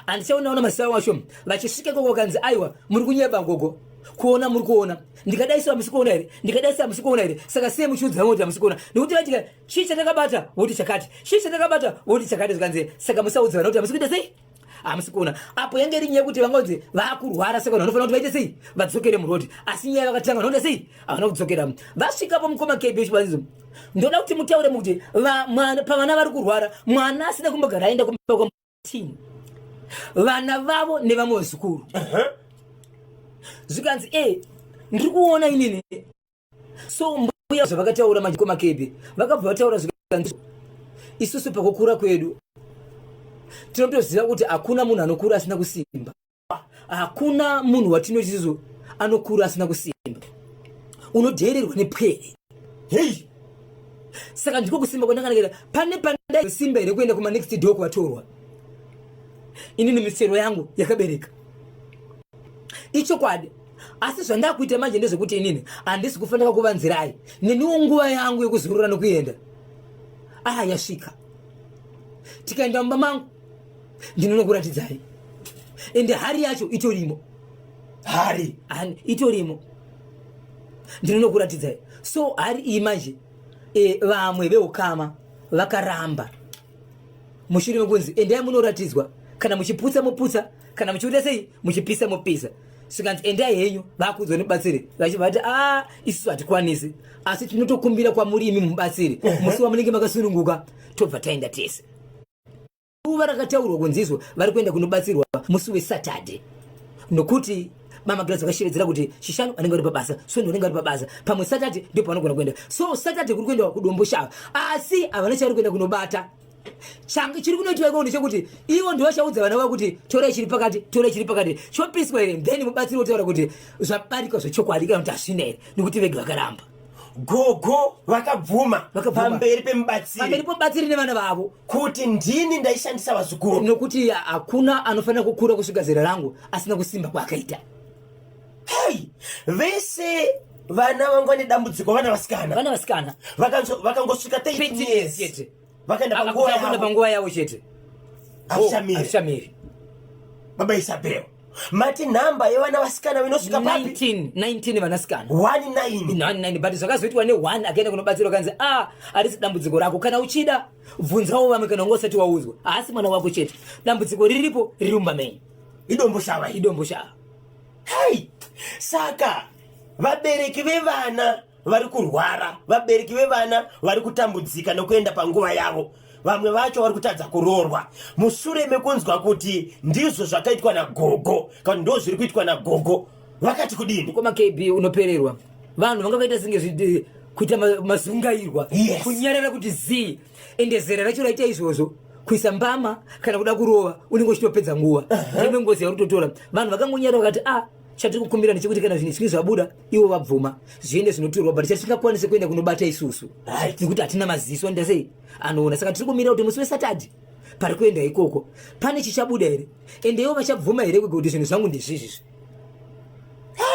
handichaonaona masiwo angu ashoma vachisvika ikoko vakanzi aiwa muri kunyeba gogo kuona muri kuona ndikadaisa hamusikuona here saka sei muchiudzana kuti hamusikuona nekuti vatika chii chandakabata voti chakati zvikanzi saka musaudzana kuti hamusikuita sei hamusikuona apo yange iri nyaya kuti vangonzi vakurwara saka vanofanira kuti vaite sei vadzokere murodhi asi nyaya vakatanga vanoenda sei havana kudzokera vasvikapo mukoma KB uchibazizo ndoda kuti mutaure mukuti pavana vari kurwara mwana asina kumbogara aenda kumba vana vavo nevamwe vezukuru zvikanzi ndiri kuona inini so mbuya zvavakataura majikoma KB vakabva vataura zvikanzi isusu pakukura kwedu tinotoziva kuti hakuna munhu anokura asina kusimba hakuna munhu watinotizo anokura asina kusimba unodheererwa nepwere saka ndiko kusimba kwandakanakira pane pandai simba here kuenda kuma next door kwatorwa inini misero yangu yakabereka ichokwadi asi zvandakuita manje ndezvekuti inini handisi kufanira kuvanzirai neniwo nguva yangu yekuzorora nokuenda yasvika tikaenda mumba mangu ndinonokuratidzai ende hari yacho itorimo ndinonokuratidzai so hari iyi manje vamwe veukama vakaramba mushure mekunzi endai munoratidzwa kana muchiputsa muputsa kana muchiita sei muchipisa mupisa sikanzi endai henyu vakudzwa nibatsire vachibva vati isusu hatikwanisi asi tinotokumbira kwamuri imi mubatsire musi wamunenge makasununguka tobva taenda tese. Ruva rakataurwa kunzizvo vari kuenda kunobatsirwa musi weSaturday nokuti mamagirazi vakashevedzera kuti Shishanu anenge ari pabasa, Soni anenge ari pabasa, pamwe Saturday ndipo vanogona kuenda. So Saturday kuri kuendwa kudombo shava asi havana chavari kuenda kunobata. Changa chiri kunoitwa iko ndechekuti ivo ndivo vachaudza vana vavo kuti torai chiri pakati chopiswa here then mubatsiri otaura kuti zvabarika zvechokwadi kana kuti hazvina here nekuti vege vakaramba. Gogo vakabvuma pamberi pemubatsiri nevana vavo kuti ndini ndaishandisa vazukuru nokuti hakuna anofanira kukura kusvika zera rangu asina kusimba kwaakaita. Hey, vese vana vangu vane dambudziko vana vasikana vakangosvika 13 years vakaenda panguva yavo chete Ashamiri baba Isabel mati nhamba yevana vasikana vinosvika papi 19 vanasikana 19 but zvakazoitwa ne1 akaenda kunobatsirwa kanzi harisi dambudziko rako kana uchida bvunzawo vamwe kana ungosati waudzwa asi mwana wako chete dambudziko riripo rirumba mei idombo shava. Hey, saka vabereki vevana vari kurwara, vabereki vevana vari kutambudzika nokuenda panguva yavo, vamwe vacho vari kutadza kuroorwa mushure mekunzwa kuti ndizvo zvakaitwa nagogo kana ndo zviri kuitwa nagogo vakati kudini koma KB unopererwa vanhu vangakaita singe kuita mazungairwa kunyarara kuti zii ende zera racho raita izvozvo kuisa mbama kana kuda kurova unenge uchitopedza nguva rimwe ngozi yarutotora vanhu vakangonyara vakati chatiri kukumbira ndechekuti kana zvinhu zvinhu zvabuda ivo vabvuma zviende zvinotirwa but chatisingakwanise kuenda kunobata isusu nekuti hatina maziso ndasei anoona saka tiri kumira kuti musi weSaturday pari kuenda ikoko pane chichabuda here ende ivo vachabvuma here kwega kuti zvinhu zvangu ndezvizvizvi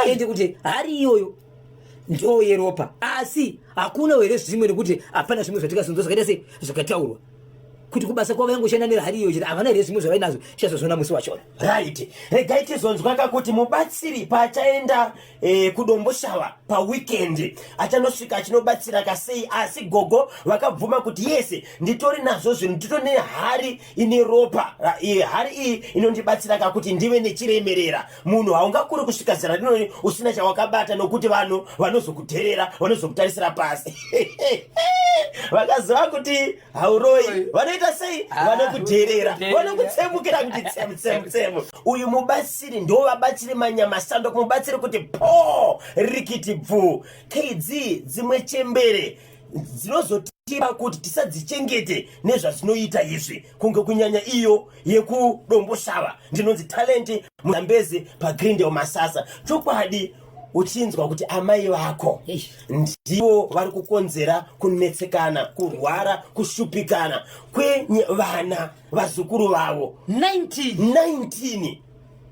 ende kuti hari iyoyo ndo yeropa asi hakuna here zvimwe nekuti hapana zvimwe zvatikazonzwa zvakaita sei zvakataurwa kuti kubasa kwavo yangoshanda nerihari iyo chete havana here zvimwe zvavainazvo chazozona musi wachona. Right, regai tizonzwaka kuti mubatsiri paachaenda kudombo shava paweekend achanosvika achinobatsira kasei asi gogo vakabvuma kuti yese nditori nazvo zvinhu nditori nehari ine ropa hari iyi inondibatsira kakuti ndive nechiremerera munhu haungakuri kusvika zera rinoni usina chawakabata nokuti vanhu vanozokudherera vanozokutarisira pasi vakaziva kuti hauroi vanoita sei vanokudherera vanokutsemukira kuti tsemu. Uyu mubatsiri ndo vabatsiri manyamasando kumubatsiri kuti po rikiti bvu kedzi dzimwe chembere dzinozotipa kuti tisadzichengete nezvazvinoita izvi kunge kunyanya iyo yekudombo shava ndinonzi talenti muzambezi paGreendale Masasa. chokwadi uchinzwa kuti amai vako ndivo vari kukonzera kunetsekana kurwara kushupikana kwevana vazukuru vavo 19.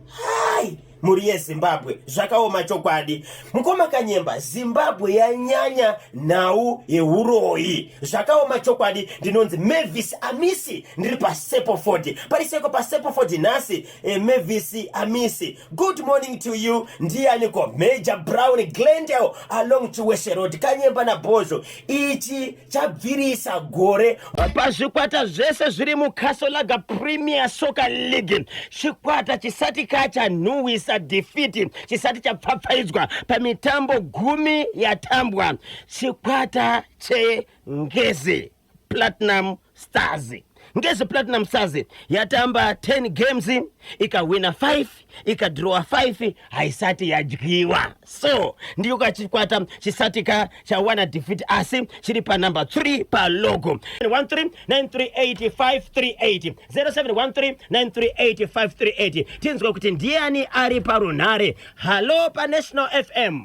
Hai, muri yeZimbabwe zvakaoma chokwadi. Mukoma Kanyemba, Zimbabwe yanyanya nhau yeuroyi zvakaoma chokwadi. Ndinonzi Mavis Amisi ndiri paSepoford pariseko paSepoford nhasi. Mavis Amisi, good morning to you. Ndianiko Major Brown Glendale along Chiweshe Road Kanyemba naBhozho. Ichi chabvirisa gore pazvikwata zvese zviri muKasolaga Premier Soccer League. Chikwata chisati chanhuhwisa defeat chisati chapfapfaidzwa pamitambo 10 yatambwa. Chikwata cheNgezi Platinum Stars. Ngezi Platinum Stars yatamba 10 games ikawina 5 ikadrawa 5 haisati yadyiwa. So ndiyo kachikwata chisati chawana defeat asi chiri pa number 3 pa logo. 0713938538 0713938538 tinzwa kuti ndiani ari parunhare. Halo pa National FM.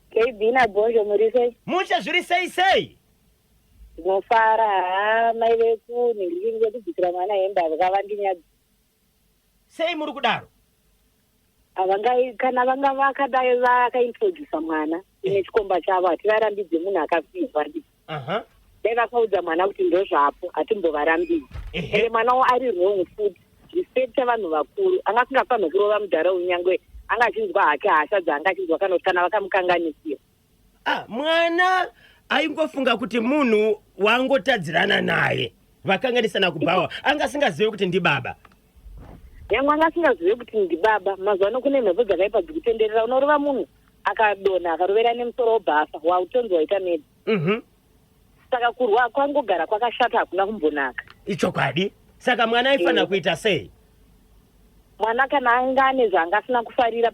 KB naBhozho muri sei? Mucha zviri sei? Mofara mai veku ndinge kudzikira mwana hemba vakavandinyadza. Sei muri kudaro? Avangai kana vanga vakadai vakaintroduce mwana ine chikomba chavo hatirarambidze munhu akafirwa ndi. Dai vakaudza mwana kuti ndo zvapo hatimbovarambidzi. Ende mwana ari wrong food. Respect vanhu vakuru. Angasingafanira kurova mudhara unyangwe angachinzwa hake hasha dzangachinzwa kana vakamukanganisira. Mwana aingofunga kuti munhu wangotadzirana naye vakanganisana kubhawa angasingazive kuti ndi baba. Nyangwe asingazive kuti ndibaba. Mazuva ano kune mhepo dzakaipa dzekutenderera. Unorova munhu akadonha akarovera nemusoro wobhafa wautonzi waita medi. Saka kurwa kwangogara kwakashata hakuna kumbonaka. Ichokwadi. Saka mwana aifana kuita sei? Mwana kana anga ane zvaangasina kufarira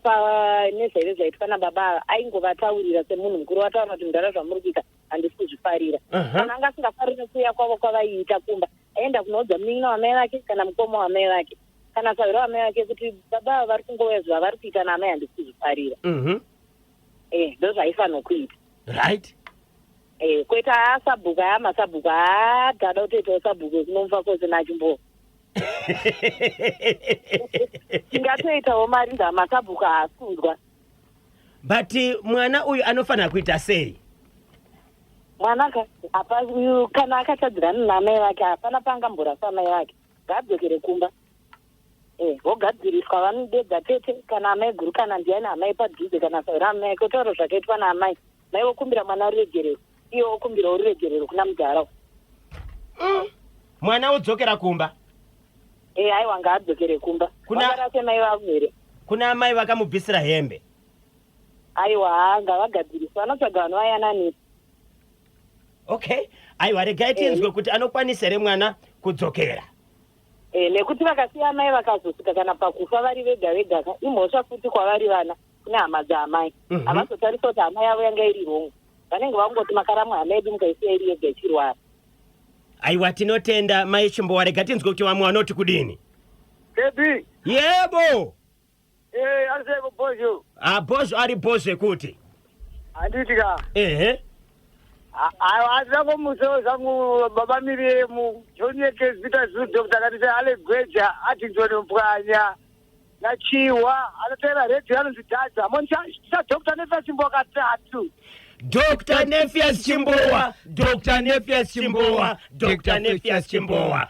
nezvaizvo zvaitwa nababa aingovataurira semunhu mukuru wataura kuti ndara zvamuri kuita handisi kuzvifarira. Kana anga asingafariri kuuya kwavo kwavaiita kumba aenda kunoudza munin'ina wamai vake kana mukoma wamai vake kana saura wamai vake kuti baba vari kungouya zvavari kuita naamai handisi kuzvifarira. Ndo zvaifanira kuita. Right. Koita asabhuku amasabhuku dada kutoitawo sabhuku zinomfa kwose nachimbo. Tingatoitawo mari ndamasabhuku aasundwa. But mwana uyu anofana kuita sei? Mwana kana akachadzirana namai vake hapana pangamborasa mai vake. Ngadzokere kumba. Vogadziriswa vanodedza tete kana amai guru kana ndiani amai padhuze kana saura amai kotaura zvakaitwa naamai. Mai vokumbira mwana ruregerero. Iyo vokumbira ururegerero kuna mudhara. Mwana udzokera kumba? Aiwa ngaadzokere kumba. Vakarase mai vavo here. Kuna amai vakamubvisira hembe? Aiwa ngavagadziriswa vanotsvaga vanhu vayananisa. Okay. Aiwa regai tinzwe kuti anokwanisa here mwana kudzokera. Nekuti vakasiya amai vakazosvika kana pakufa vari vega vega imhosva futi kwavari vana kune hama dzaamai. Havazotarisa kuti hama yavo yanga iri rongo. Vanenge vangoti makaramwa hama yedu mukaisiya iri yega ichirwara. Aiwa tinotenda mai Chimbowa, rega tinzwe kuti vamwe vanoti kudini? Baby. Yebo. Ariseko Bozho. Bozho ari Bozho kuti? Anditika. Azako muso zangu baba Miriemu Jonyeke zita zu Dr. Katisa ale Gweja ati Joni Mpwanya na Chiwa anatera radio anozitaja moncha Dr. Nefias Chimbowa katatu. Dr. Nefias Chimbowa, Dr. Nefias Chimbowa, Dr. Nefias Chimbowa.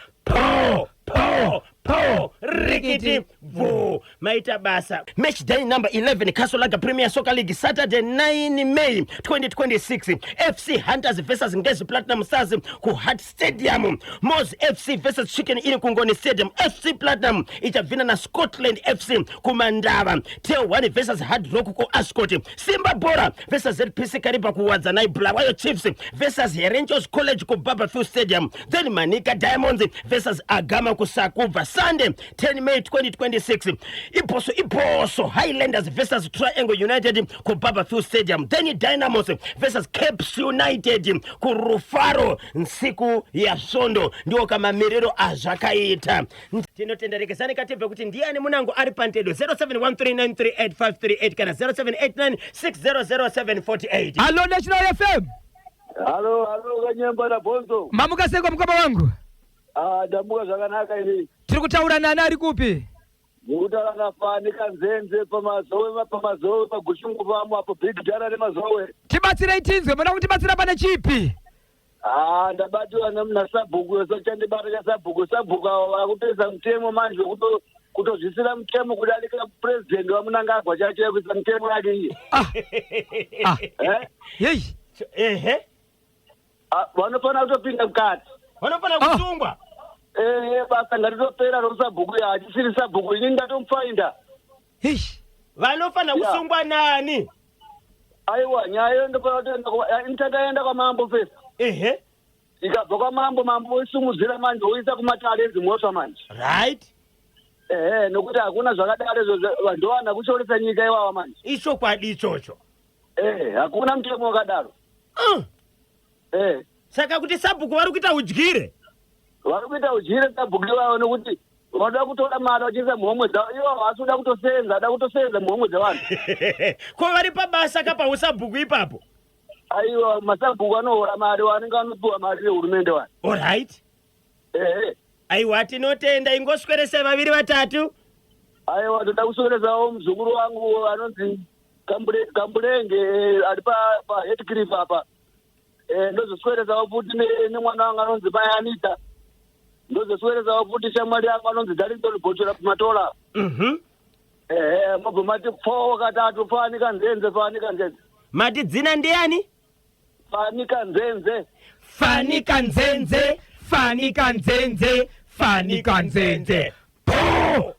Po, Rikiti, Vo, Maita Basa. Match day number 11, Kasolaga Premier Soccer League, Saturday 9 May 2026. FC Hunters versus Ngezi Platinum Stars, Kuhat Stadium. Moz FC versus Chicken in Kungoni Stadium. FC Platinum, Itavina na Scotland FC, Kumandava. Tail 1 versus Hard Rock Ko Ascot. Simba Bora versus ZPC Kariba Kuwadzanai Bulawayo Chiefs versus Herenchos College Ko Babafield Stadium. Then Manika Diamonds versus Agama Kusakuva. Sunday 10 May 2026. Iposo Highlanders versus Triangle United ku Babafield Stadium. Then Dynamos versus Caps United ku Rufaro nsiku ya Sondo. Ndio kama miriro azvakaita. Tinotenderekezani katembe kuti ndiani munango ari pantedo 0713938538 kana 0789600748. Hello National FM. Halo Kanyemba na Bonzo. Mamuka seko mkaba wangu. Damuka zvakanaka ini. Tiri kutaura nani ari kupi? Mukutaura naFanika Nzenze pamazowe pagushungu pamwe apo Big Dara nemazowe. Tibatsira itinzwe, mwana kutibatsira pane chipi? Ndabatwa nasabhuku sochandibata sabhuku akupedza mutemo manje kutozvisira mutemo kudarika president wamunangagwa chacho yakuisa mutemo yake iye. Yei. Vanofana kutopinda mukati. Vanofana kusungwa. Basa ngaritopera rosabhuku achisiri sabhuku ini ndatomufainda. Vanofana kusungwa nani? Aiwa nyaya ndopana intakaenda kwamambo fesa. Ikabva kwamambo oisumudzira manje oisa kumatare edzimhosva manje. Right. Nokuti hakuna zvakadaro vanhu vana kushoresa nyika iwawa manje. Ichokwadi ichocho. Hakuna mutemo wakadaro. Saka kuti sabhuku vari kuita udyire. Vari kuita udyire sabhuku iwawo nokuti vanoda kutora mari vachiisa muhomwe dzavo. Iwo havasi kuda kutosenza muhomwe dzevanhu. Ko vari pabasa kapa usabhuku ipapo? Aiwa masabhuku anohora mari wanenge anopiwa mari nehurumende wani. Alright. Aiwa tinotenda ingoswerese vaviri vatatu. Aiwa toda kusweresawo muzukuru wangu anonzi Kambulenge ari pa Heathcliff apa. Ndozosweresawo futi nemwana wangu anonzi Mayanita. Ndozosweresawo futi shamwari yangu anonzi Darlington Bochora Matola. Mabva mati 4 katatu Fanika Nzenze. Mati dzina ndiani? Fanika Nzenze. Fanika Nzenze. Po.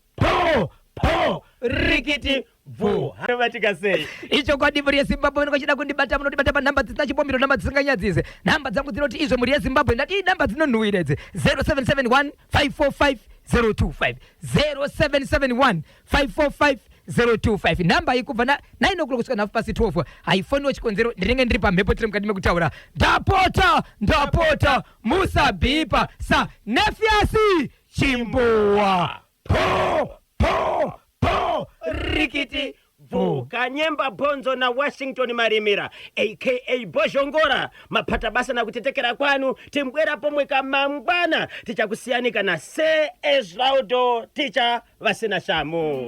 rikiti bvu vatikasei icho kwadi muri yezimbabwe nokachida kundibata munondibata pa namba dzisina chipombero namba dzisinganyadzise namba dzangu dzinoti izvo muri yezimbabwe ndati namba dzinonhuwiredze 0771 545 025 0771 545 025 namba ikubva na 9 o'clock kusvika nafu pasi 12 haifoniwo chikonzero ndinenge ndiri pamhepo tiri mukati mekutaura ndapota musabhipa sa nefiasi chimbowa po rikiti bvu kanyemba bhonzo na Washington Marimira aka Bozhongora mapata basa na kutetekera kwanu timbwera pomwe kamangwana tichakusiyanika na Se Esraudo ticha vasina shamu.